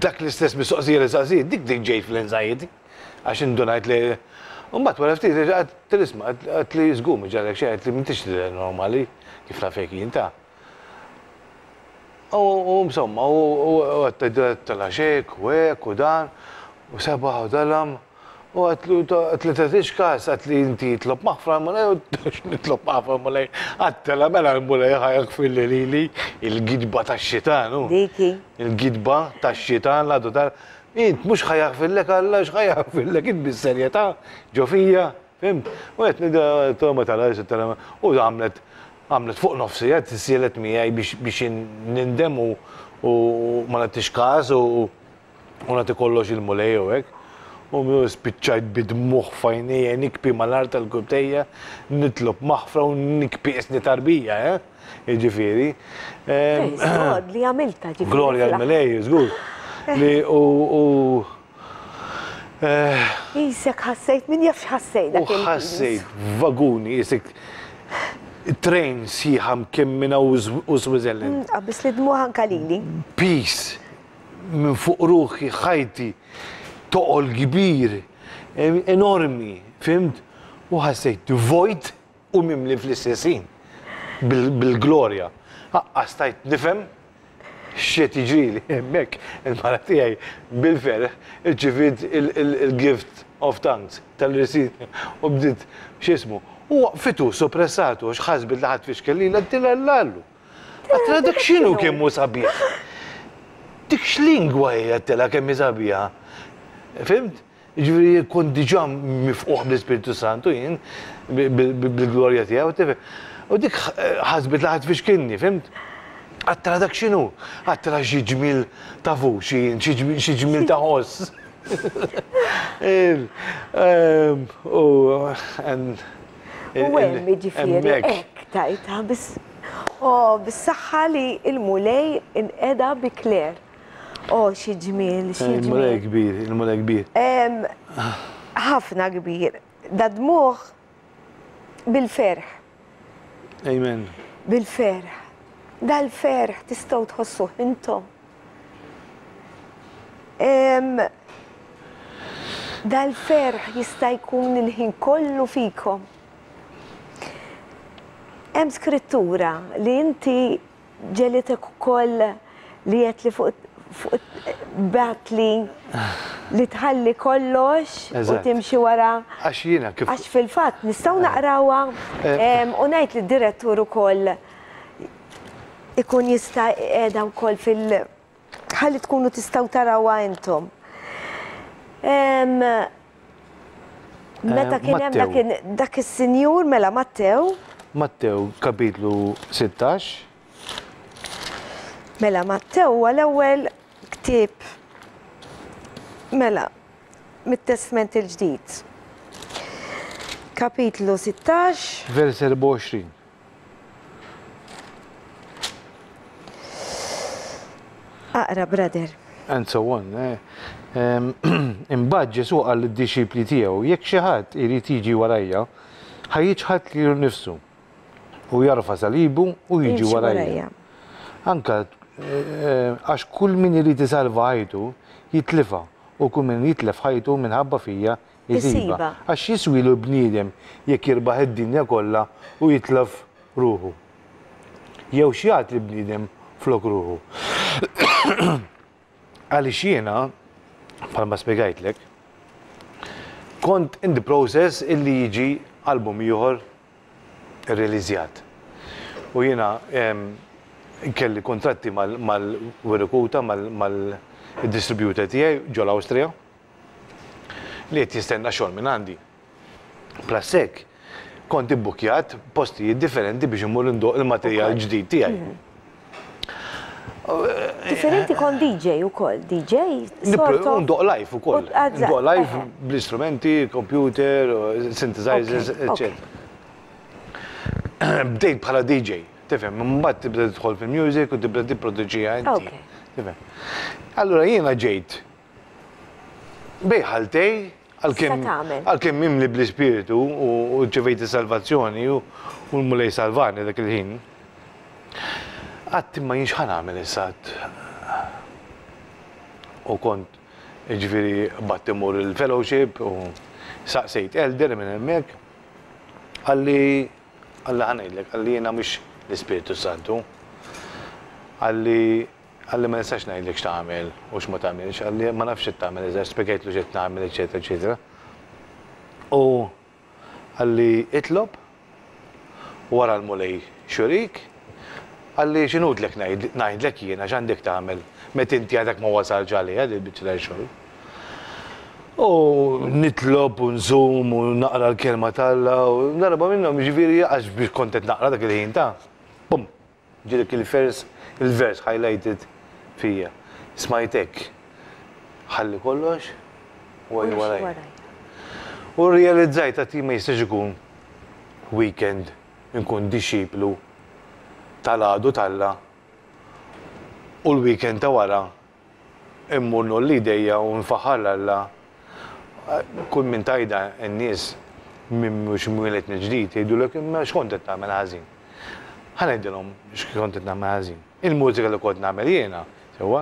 dak l-istess mistoqsija li saqsi, dik ġejt fl-anxiety. Għax indunajt li. Mbagħad wara ftit għadt tisma' għadt li żgum ġarek xi għadt li m'intix normali kif nafek jinta. U insomma, u għadt tal-għaxek, u hekk u dan, u sabaħ u dalam. U għatlu t-tix kas, għatli inti jitlob maħfra mulej, u nitlob maħfra mulej, għattela mela mulej ħajak fil-lili, il-gidba ta' xitanu. Diki. Il-gidba ta' xitan, la' tal. Int, mux ħajak fil-lek, għalla xħajak fil-lek, int bis-serjeta, ġofija, fimt? U għetni da t-toma tal-għajs, u għamlet fuq nofsi, għet s-sielet miħaj biex nindem u ma natix kas u nati kollox il-mulej u għek. U mi spiċċajt bid-muħ fajnija, nikpi mal-ar tal-kubtejja, nitlob maħfra u nikpi esni tarbija, ġifiri. Għod li għamilta ġifiri. Gloria l-Melej, zgur. Li u. Jisek ħassejt, min jafx ħassejt dak il-pis. Ħassejt vaguni, jisek train siħam kemmina u Switzerland. Għabbis li dmuħan kalili. Peace, minn fuq ruħi, ħajti. Toqol kbir, enormi, fimt? U ħassejt vojt u mimli fl-istessin, bil-glorja. Għastajt nifem, xiet iġrili, emmek, il-mara tijaj bil-ferħ, irċivit il-gift of tongues tal-resin, u bdiet xismu. U fitu, soppressatu, xħazbit laħat fiex kelli, l-għattila l-lallu. Għattila dak xinu kemmu sabiħ. Dik xlingwa għattila kemmi sabiħ. Fimt? Ġviri kont diġà mifquħ bl-Ispiritu Santu jien, bil-glorja tiegħu, tifhem. U dik ħasbet laħat fiex kienni, fimt? Għattara dak x'inhu? Għattara xi ġmiel ta' vuċi, xi ġmiel ta' ħoss. U hemm jiġifieri hekk tajtha bis-saħħa li l-mulej inqeda bi Claire. Xi ġmiel, xi ġmiel. Il-mulej kbir, il-mulej kbir. Ħafna kbir. Da dmuħ bil-ferħ. Amen. Bil-ferħ. Da l-ferħ tistgħu tħossuh intom. Da l-ferħ jista' jkun il-ħin kollu fikom. Hemm skrittura li inti ġelitek ukoll li qed li fuq batli li tħalli kollox u timxi wara. Għax jiena kif. Għax fil-fatt nistgħu naqrawha u ngħid li d-direttur ukoll ikun jista' qiegħda wkoll ħalli tkunu tistgħu tarawha intom. Meta kien hemm dak is-Sinjur mela Mattew. Mattew kapitlu 16. Mela Mattew huwa l-ewwel ktieb mela mit-Testament il-ġdid. Kapitlu 16. Vers 24. Aqra, brother. And so on. Imbagħad Ġesu qal lid-disċipli tiegħu jekk xi ħadd irid jiġi warajja, ħajjiġħad lilu nnifsu u jarfa' salibu u jiġi warajja. Anka għax kull min irid isalva ħajtu jitlifha u kull min jitlef ħajtu minħabba fija jisiba. Għax jiswilu bniedem jekk jirbaħ id-dinja kollha u jitlef ruħu. Jew xi jagħti bniedem flok ruħu. Għaliex jiena, bħalma spjegajtlek, kont in the process illi jiġi album ieħor irrealizzjat. U jiena kelli kontratti mal-Wirikuta, mal-distributor tiegħi ġol Awstrija li qed jistenna xogħol minn għandi. Plus hekk kont ibbukjat postijiet differenti biex imur indoq il-materjal ġdid tiegħi. Differenti kon DJ ukoll, DJ sort of. Undoq live ukoll. Undoq live bl-istrumenti, computer, synthesizers, etc. Bdejt bħala DJ, tifhem, mbagħad tibda tidħol fil-music u tibda tipproduċiha inti. Tifhem. Allura jiena ġejt bej ħaltej għalkemm mimli bl-ispiritu u ċevejt is-salvazzjoni u l-mulej salvani dak il-ħin. Għatti ma jinx ħanamel issat. U kont ġifiri battimur il-fellowship u saqsejt elder minn hemmhekk. Għalli ħanajdlek, għalli jena mux l-Ispiritu Santu. Għalli ma nistax ngħidlek x'tagħmel u x'ma tagħmilx, għalli ma nafx x'tagħmel iżgħar spjegajtlu x'qed nagħmel, eċetera, eċetera. U għalli itlob wara l-mulej xurik. Għalli xinudlek ngħidlek jiena x'għandek tagħmel meta inti għadek ma wasalx għalija li biċċa xogħol. U nitlob u nżum u naqra l-kelma talla u darba minnhom ġifieri għax biex kont qed naqra dak il-ħin ta' bum, ġielek il-vers highlighted fija. Smajtek ħalli kollox u għaj waraj. U rrealizzajt għati ma jistax ikun weekend nkun disċiplu tal-għadu talla u l-weekend ta' wara immur nolli dejja u nfaħħar alla kull minn tajda n-nies minn mux mwilet ġdid jgħidulek imma x'kont qed nagħmel ħażin. Ħanejdilhom x'kont qed nagħmel ħażin. Il-mużika li kont nagħmel jiena sewwa.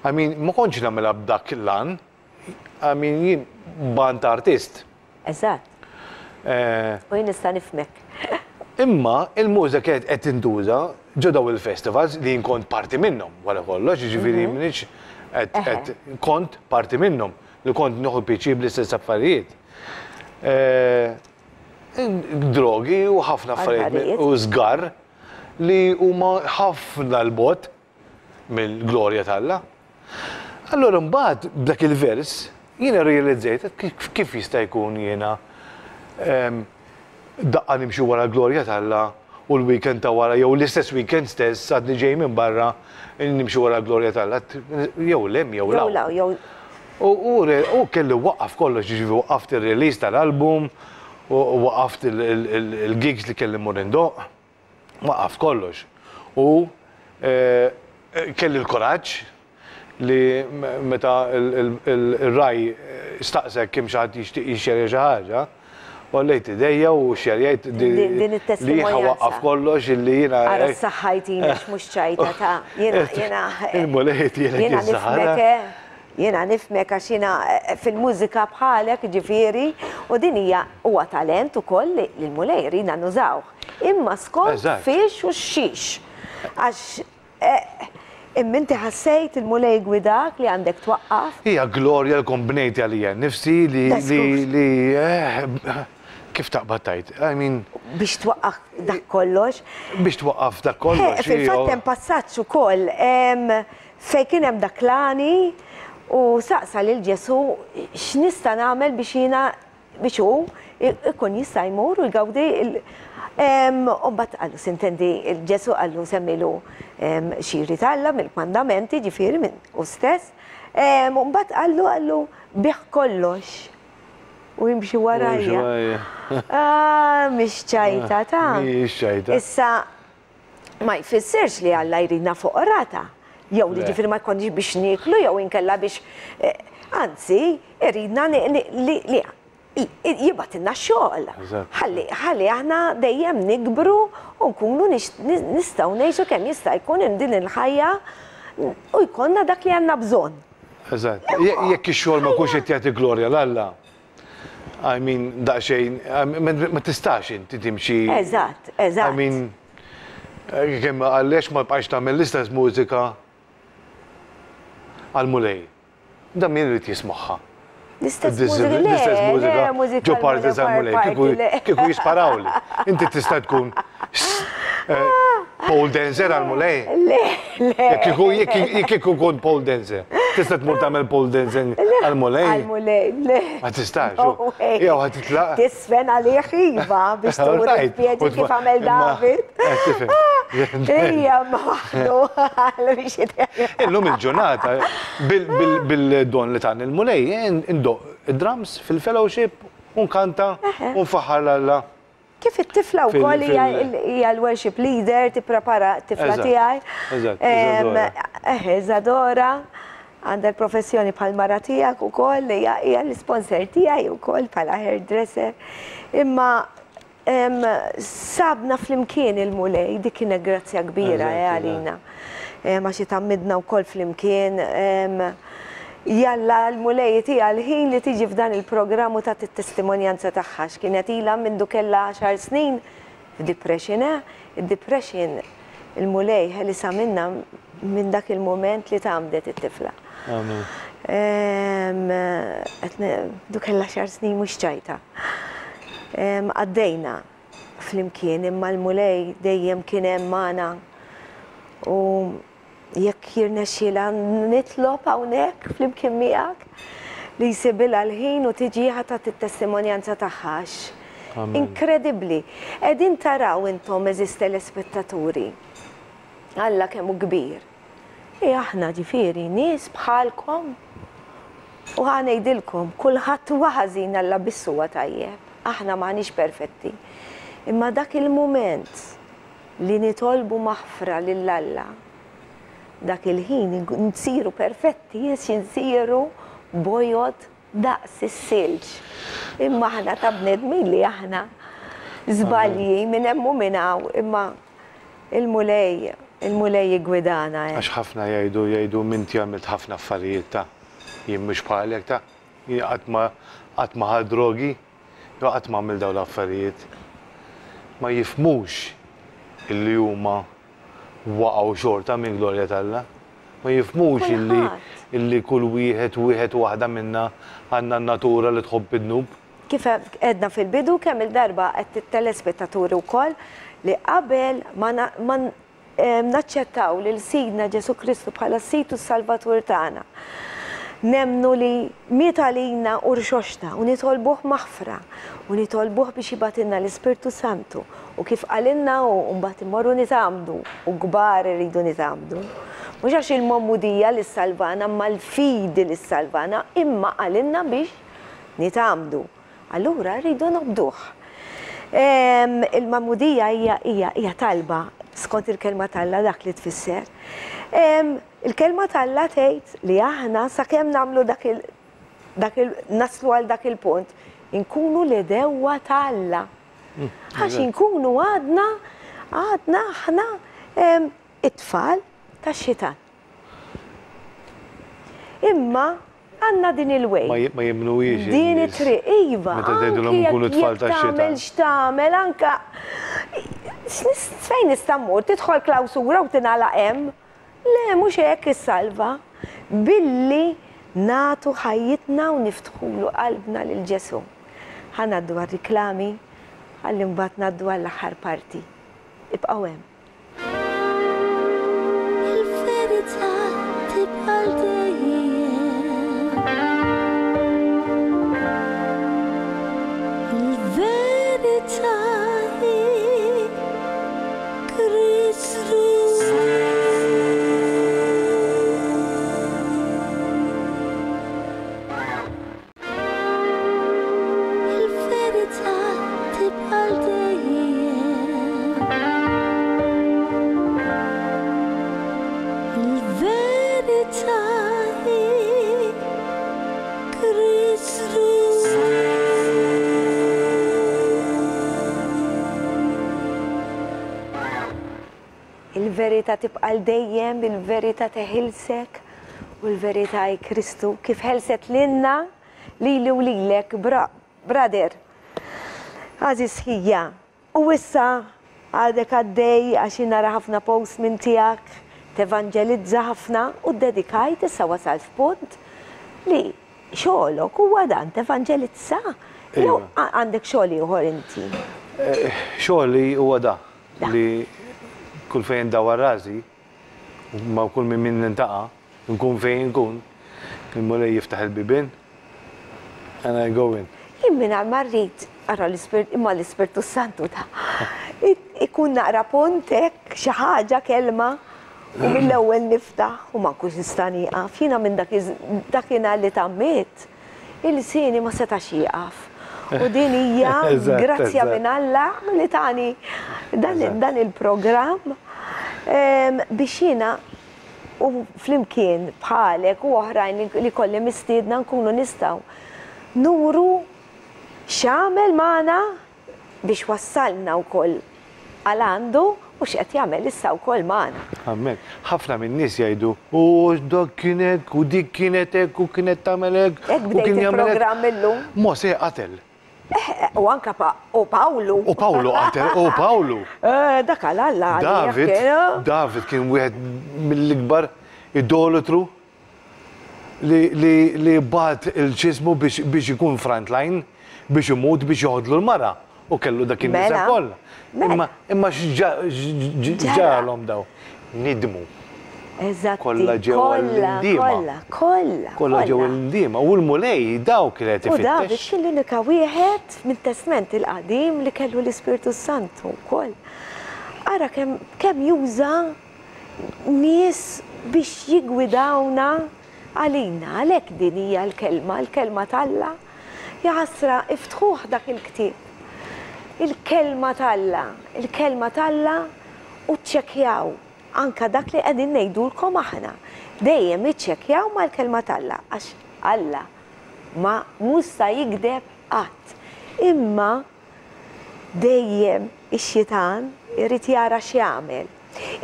Ma kontx nagħmilha b'dak il-lan, jien band artist. Eżatt. U jien nista' nifhmek. Imma il-mużika qed tintuża ġodaw il-festivals li kont parti minnhom wara kollox, jiġifieri minix qed kont parti minnhom li kont nieħu pjaċir bl-istess affarijiet. Drogi u ħafna affarijiet u żgar li huma ħafna l-bot mill-glorja talla. Allura mbagħad b'dak il-vers jiena realizzajt kif jista' jkun jiena daqqa nimxu wara l-glorja talla u l-weekend ta' wara, jew l-istess weekend stess, għadni ġej minn barra, nimxu wara l-glorja talla, jew lem, jew law. U kelli waqqaf kollox, ġifieri waqqaft il-release tal-album, u waqqaft il-gigs li kelli mur indoq, waqqaft kollox. U kelli l-koraġġ li meta il-raj staqsek kemm xi ħadd jixtieq jixxerja xi ħaġa, u għallejt idejja u xerjajt li ħawaqqaf kollox illi jena. Għara s-saħħajtina x'mux ċajta ta' jena. Il-mulejt jena nifmek, jena nifmek għax jena fil-mużika bħalek ġifieri u din hija huwa talent ukoll li l-mulej rina nużawh. Imma skont fiex u xiex. Għax imminti ħassejt il-mulej gwidak li għandek twaqqaf? Hija glorja l-kombinejti għalija nifsi li kif taqbad tajt? Biex twaqqaf dak kollox? Biex twaqqaf dak kollox. Fil-fatt hemm passaġġ ukoll Fej kien hemm dak lani u saqsa lil Ġesu x'nista' nagħmel biex jiena biex hu ikun jista' jmur u jgawdi Umbat għallu, sintendi, il-Ġesu għallu semmilu xiri talla mill-mandamenti ġifiri minn u stess. Umbat għallu biħ kollox u jimxi warajja. Mix ċajta ta' Mhix ċajta. Issa ma jfissirx li Alla jridna fuq rata. Jew li ġifiri ma jkunx biex niklu, jew inkella biex. Anzi, jridna li jibatinna xogħol. Ħalli aħna dejjem nikbru u nkunu nistgħu ngħixu kemm jista' jkun din il-ħajja u jkollna dak li għandna bżonn. Eżatt. Jekk ix-xogħol ma kunx qed jagħti glorja l-Alla. I mean, daqsxejn, ma tistax inti timxi. Eżatt, I eżatt. mean, kemm għaliex ma bqax tagħmel l-istess mużika għal-mulej. Da min irid jismaħħa. L-istess mużika ġo parti tal-mulej, kieku jisparawli. Inti tista' tkun pole dancer għal-mulej. Jekk kieku kun pole dancer, tista' tmur tagħmel pole dancing għal-mulej. Għal-mulej, le. Ma tistax. Jew ħad titlaq. Tisfen għalih iva biex tmur il-pjeġi kif għamel David. Ejja ma waħdu biex Illum il-ġurnata bil-don li tan il-mulej, indoq id-drums fil-fellowship, unkanta, unfaħħar l-Alla. Kif it-tifla wkoll hija l-worship leader tipprepara t-tifla tiegħi. Iżadora għandha l-professjoni bħal mara tiegħek ukoll hija l-sponsor tiegħi wkoll bħala hairdresser. Imma sabna flimkien il-mulej, dik kienet grazzja kbira għalina. Ma xi tammidna wkoll flimkien. Jalla l-mulej tiegħi l-ħin li tiġi f'dan il-programm u tagħti t-testimonjanza tagħha x'kienet ilha minn kellha 10 snin f'depression. Id-depression il-mulej ħelisa minna minn dak il-moment li tagħmdet it-tifla. Kellha 10 snin mhux ċajta. Għaddejna flimkien imma l-mulej dejjem kien hemm magħna u jekk jirnexxiela nitlob hawnhekk flimkien miegħek li jsibilha l-ħin u tiġi ħatat it-testimonjanza tagħha. Inkredibbli. Qegħdin taraw intom eżis telespettaturi. Alla kemm hu kbir. Aħna ġifieri nies bħalkom u ħanejdilkom kulħadd waħażin Alla bissuwa tajjeb. Aħna m'aħniex perfetti. Imma dak il-mument li nitolbu maħfra lill-Alla dak il-ħin nsiru perfetti, nsiru bojod daqs is-silġ. Imma aħna ta' bnedmin li aħna żbalji minn hemm u minn hawn, imma il-mulej jigwidana. Għax ħafna jgħidu minti għamilt ħafna affarijiet ta' jien mhux bħalek ta' qatt ma ħad drogi, jew qatt ma għamil dawn l-affarijiet. Ma jifhmux illi huma waqgħu xorta minn glorja tal-Alla. Ma jifhmux illi kull wieħed waħda minna għandna n-natura li tħobb id-nub. Kif għedna fil-bidu kemm il-darba qed it-telespettaturi wkoll li qabel ma naċċettaw lil Sidna Ġesu Kristu bħala s-Situ s-Salvatur tagħna. Nemnu li miet għalina u rxoxna u nitolbuh maħfra u nitolbuh biex jibatilna l-Ispirtu Santu u kif għalinna u mbagħad immorru nitamdu u kbar iridu nitamdu. Mhux għax il-mommudija li salvana ma l-fidi li salvana imma għalinna biex nitamdu. Allura rridu nobduh. Il-mommudija hija talba skont il-kelma tal-Alla dak li tfisser. Il-kelma tal-Alla tgħid li aħna sakemm nagħmlu naslu għal dak il-punt, inkunu l-edewwa tal-Alla. Għax inkunu għadna aħna it-tfal tax-xitan. Imma għandna din il-wej. Ma jimnuwiex. Din it-triq iva. Meta tgħidulhom nkunu tfal tax-xitan. X'tagħmel anke fejn nista' mmur tidħol klawsura u tingħalaq hemm. Le, mhux hekk is-salva. Billi nagħtu ħajjitna u niftħulu qalbna lil Ġesu. Ħanaddu għar-riklami ħalli mbagħad ngħaddu għall-aħħar parti. Ibqgħu hemm. Il-verità il-verità tibqa' dejjem, il-verità teħilsek u l-verità hi Kristu kif ħelset lilna lili u lilek, brader. Għażiż ħija. U issa għadek għaddej għax nara ħafna post minn tiegħek, tevanġelizza ħafna u dedikajt issa wasal f'punt li xogħolok huwa dan tevanġelizza. Jew għandek xogħol ieħor inti. Xogħli huwa da li kull fejn dawar rażi ma kull minn nintaqa' nkun fejn nkun il-mulej jiftaħ il-bibien and I go in. Jien minn marrit ara imma l-Ispirtu Santu ta' ikun naqra puntek xi ħaġa kelma u mill-ewwel niftaħ u ma nkunx nista' nieqaf. Jiena minn dakinhar li tammiet il-sieni ma setax jieqaf. U din hija grazzja minn Alla li tani dan il-programm biex jiena u flimkien bħalek u oħrajn li kolli mistiedna nkunu nistgħu nuru x'għamel magħna biex wassalna wkoll għal għandu u x'qed jagħmel issa wkoll magħna. Amen. Ħafna minn nies jgħidu, dak kien hekk u dik kienet hekk u kienet tagħmel hekk. Hekk bdejt il-programm illum. Mose qatel. U anka Pawlu. U Pawlu qatel, u Pawlu. Dak Alla. David kien wieħed mill-ikbar idolatru li bat il-ġismu biex ikun frontline, biex imut biex joħodlu l-mara. U kellu dak in-nisa kollha. Imma x'ġaralhom daw? Nidmu. Eżatt. Kollha ġew l-indiema. Kollha ġew l-indiema. U l-mulej daw kienet ifittex. U David kien l-unika wieħed mit-Testament il-qadim li kellu l-Ispirtu Santu wkoll. Ara kemm juża nies biex jigwidawna għalina, għalhekk din hija l-kelma tal-Alla. Jaħasra iftħuh dak il-ktieb. Il-kelma tal-Alla u ċċekkjaw anka dak li qegħdin ngħidulkom aħna. Dejjem iċċekkjaw mal-kelma tal-Alla għax Alla ma musta jikdeb qatt. Imma dejjem ix-xitan irid jara x'jagħmel.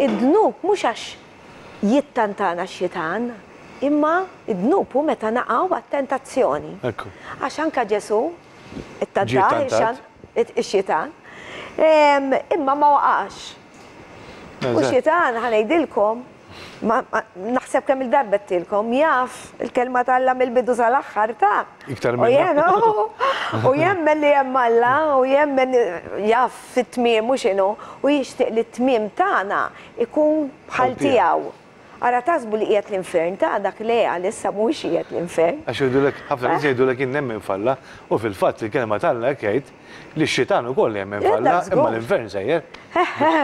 Id-dnub mhux għax jittantana x-xitan, imma id-dnub hu meta naqgħu għat-tentazzjoni. Għax anka Ġesu it-tantat ix-xitan, imma ma waqax. U xitan ħanejdilkom, naħseb kemm il-darbettilkom, jaf il-kelma tal-Alla mill-bidu sal-aħħar ta' iktar minna. U jemmen li hemm Alla, u jemmen jaf fit-tmiem u xinu, u jixtieq li t-tmiem tagħna ikun bħal tiegħu. Ara tasbu li qiegħed l-infern ta' dak li għalissa mhux qiegħed l-infern. Għax jgħidulek, ħafna nies jgħidulek innemmen falla, u fil-fatt il-kelma tal-Alla jgħid li x-xitan ukoll jemmen falla, imma l-infern sejjer.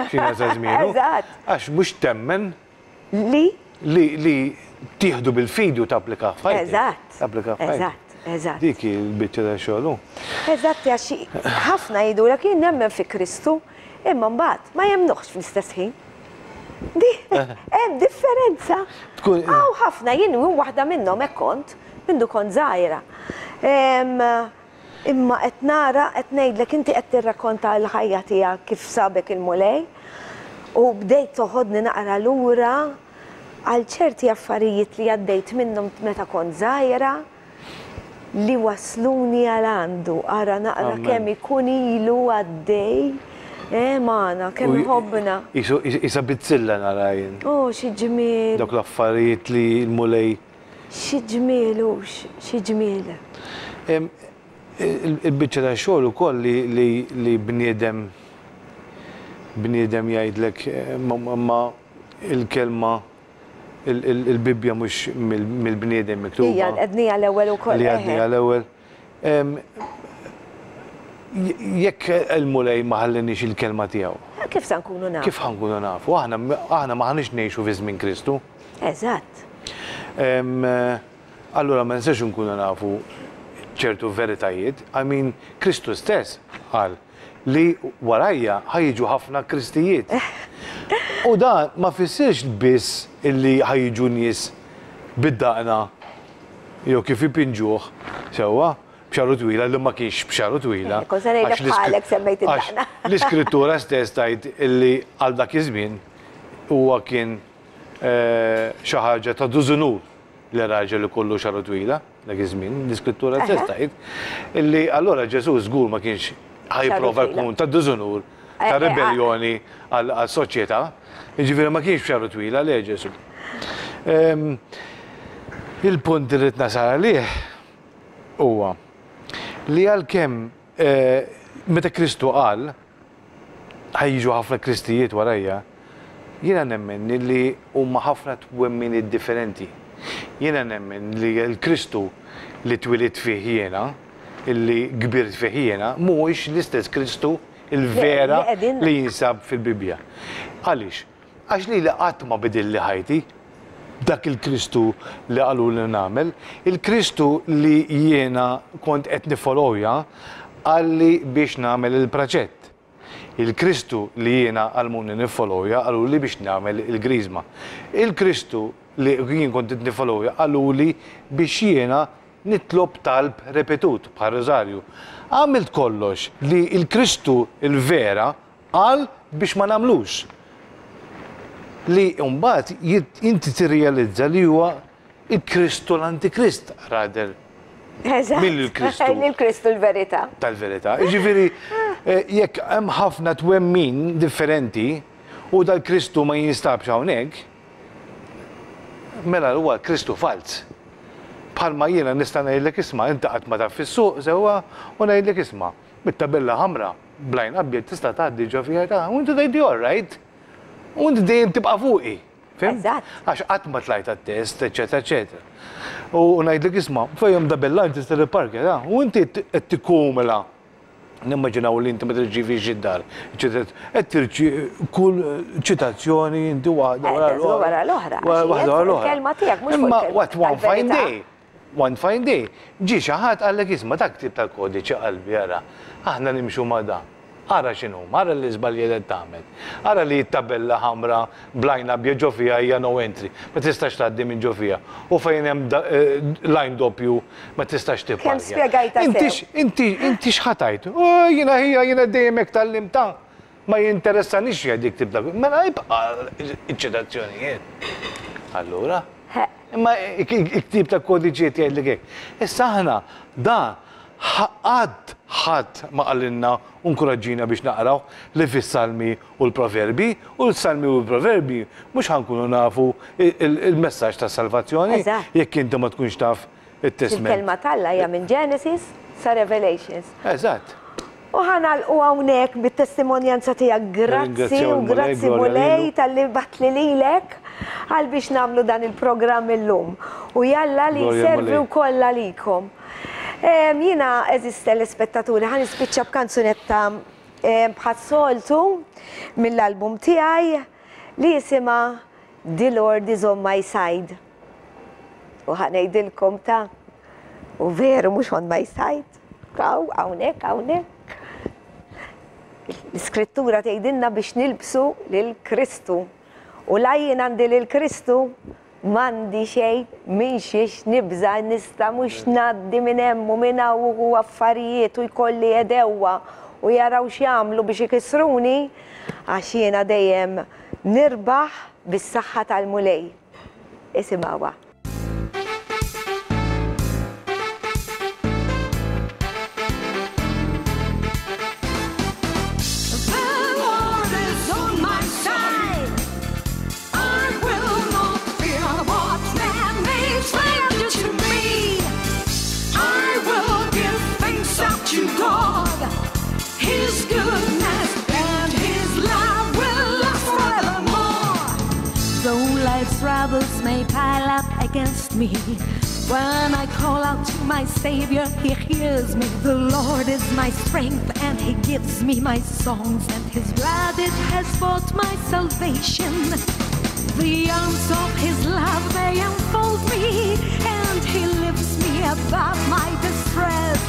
Xina sa' żmienu. Għax mhux temmen li tieħdu bil-fidu tapplika f'ħajtek. Eżatt. Dik il-biċċa ta' xogħlu. Eżatt, għax ħafna jgħidulek jien nemmen fi Kristu, imma mbagħad ma jemnuħx fl-istess ħin. Hemm differenza. Aw ħafna jien waħda minnhom hekk kont, mindu kont żgħira. Imma qed nara qed ngħidlek inti qed tirrakkonta l-ħajja tiegħek kif sabek il-mulej u bdejt toħodni naqra lura għal ċerti affarijiet li għaddejt minnhom meta kont żgħira li wasluni għal għandu ara naqra kemm ikun ilu għaddej. Maħna, kemm ħobbna. Isa bitzilla narajn. Xi ġmiel. Dok l-affarijiet li l-mulej. Xi ġmiel xi ġmiel. Il-biċċa ta' xogħol ukoll li bniedem jgħidlek ma il-kelma il-Bibja mhux mill-bniedem miktuba. Hija qednija l-ewwel ukoll. Li qednija l-ewwel. Jekk il-mulej ma ħallinix il-kelma tiegħu. Kif sa nkunu nafu? Kif ħankunu nafu? Aħna ma ħanix ngħixu fi żmien Kristu. Eżatt. Allura ma nistax nkunu nafu ċertu veritajiet. Kristu stess qal li warajja ħajġu ħafna Kristijiet. U dan ma fissirx biss illi ħajġu nies bid-daqna jew kif ipinġuh sewwa. B'xarru twila, li ma kienx b'xarru twila. Bħalek semmejt id-daqna. L-iskrittura stess tajt illi għal dak iż-żmien huwa kien xi ħaġa ta' dużunur li raġel li kollu xaru twila, dak iż-żmien, l-iskrittura tgħid illi allura Ġesu żgur ma kienx ħajprova jkun ta' dużunur ta' rebellioni għal-soċjetà, jiġifieri ma kienx xaru twila le Ġesu. Il-punt li rrid nasal għalih huwa li għalkemm meta Kristu qal ħajjiġu ħafna Kristijiet warajja, jiena nemmen li huma ħafna twemmini differenti. Jiena nemmen li l-Kristu li twilit fih jiena, illi kbirt fih jiena, mhuwiex l-istess Kristu il-vera li jinsab fil-Bibja. Għaliex? Għax li qatt ma bidilli ħajti, dak il-Kristu li qalu li nagħmel, il-Kristu li jiena kont qed nifolowja għalli biex nagħmel il-proġett. Il-Kristu li jiena għalmuni nifolowja għallu li biex nagħmel il-Grizma. Il-Kristu li jien kont nifolowja għallu li biex jiena nitlob talb repetut bħal Rożarju. Għamilt kollox li il-Kristu il-vera għal biex ma nagħmlux. Li mbagħad inti tirrealizza li huwa il-Kristu l-Antikrist rader mill-Kristu. Il-Kristu l-verità. Tal-verità. Jiġifieri jekk hemm ħafna twemmin differenti u dal-Kristu ma jinstabx hawnhekk, mela huwa Kristu fals. Bħalma jiena nista' ngħidlek isma' inti qatt ma taf fis-suq sewwa u ngħidlek isma' bit-tabella ħamra blajn abjad tista' tgħaddi ġo fiha ta' u inti tgħidli all right. U inti dejjem tibqa' fuqi. Għax qatt ma tlajt għat-test, eċetera, eċetera. U ngħidlek isma' fejn tabella inti tista' parkja u inti qed tikkumela. Nimmaġinaw li inti ma tirċivi ġiddar, qed tirċi kull ċitazzjoni inti waħda wara l-oħra. Waħda wara l-oħra. Kelma tiegħek mhux Imma what one fine day, ġie xi ħadd qallek isma' dak tip tal-kodiċi qalbi ara, aħna nimxu ma' da. Ara x'inhu, ara li żbalji qed tagħmel. Ara li t-tabella ħamra blajn abjad ġo fiha hija no entry, ma tistax tgħaddi minn ġo fiha. U fejn hemm line doppju ma tistax tipparkja. Kemm spjegajta Inti x'ħatajt? Jiena dejjem hekk tal-limta. Ma jinteressanix dik tibda. Mela jibqa' iċ-ċitazzjonijiet. Allura, imma iktib ta' kodiċiet jgħidlek hekk. Issa aħna dan ħadd ma qalilna unkoraġġina biex naqraw li fis-Salmi u l-Proverbi, u l-Salmi u l-Proverbi mhux ħankunu nafu il-messaġġ ta' salvazzjoni jekk inti ma tkunx taf it-testament. Il-kelma talla hija minn Genesis sa Revelations. Eżatt. U ħanalqu hawnhekk bit-testimonjanza tiegħek grazzi u grazzi Mulej tal-li batli lilek għal biex nagħmlu dan il-programm illum. U jalla li jservi wkoll għalikom. Jiena eżis telespettaturi ħan ispiċċa b'kanzunetta bħas-soltu mill-album tiegħi li jisimha The Lord is on my side. U ħanejdilkom ta' u veru mhux on my side. Hawnhekk. L-iskrittura tgħidilna biex nilbsu lil Kristu. U lajjin għandi lil Kristu m'għandi xejn minn xiex nibża nista' mhux ngħaddi minn hemm u minn hawn u affarijiet u jkolli edewwa u jaraw x'jagħmlu biex ikissruni għax jiena dejjem nirbaħ bis-saħħa tal-Mulej. Isimgħuha. Troubles may pile up against me. When I call out to my Savior, He hears me. The Lord is my strength and He gives me my songs, and His blood, it has bought my salvation. The arms of His love, they enfold me, and He lifts me above my distress.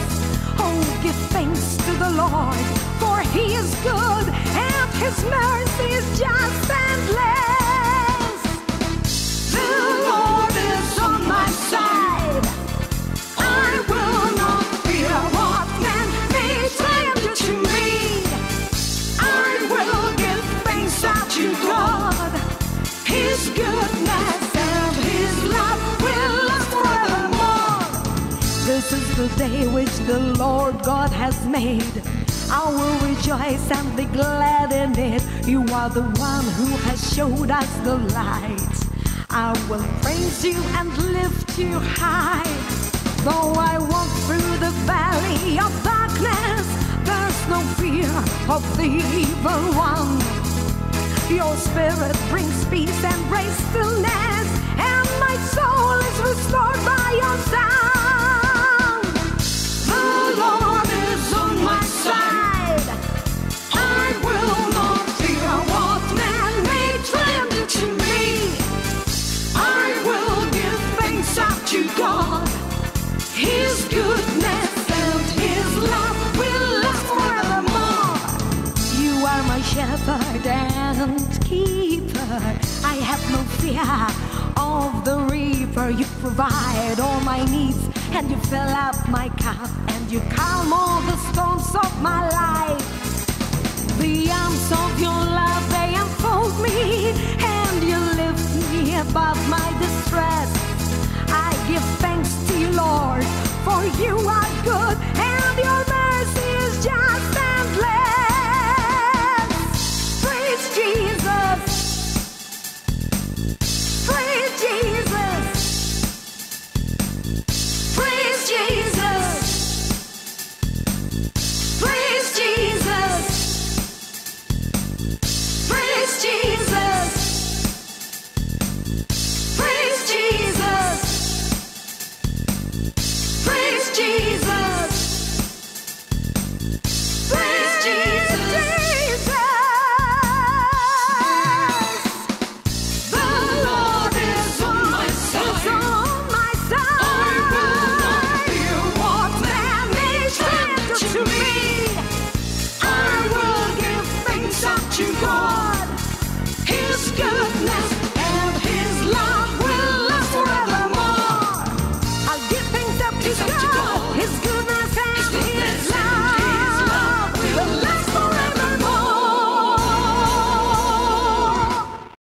Oh, give thanks to the Lord, for He is good, and His mercy is just endless. The Lord is on my side. I will not fear what man may tell to me. I will give thanks to God. day which the Lord God has made. I will rejoice and be glad in it. You are the one who has showed us the light. I will praise you and lift you high. Though I walk through the valley of darkness, there's no fear of the evil one. Your spirit brings peace and brings stillness, and my soul is restored by your sound. The Lord is on my side. I will not fear what man may render to me. I will give thanks up to God. His goodness and His love will last forevermore. You are my shepherd and keeper. I have no fear of the reaper. You provide all my needs, and you fill up my cup, and you calm all the storms of my life. The arms of your love, they enfold me, and you lift me above my distress. I give thanks to you, Lord, for you are good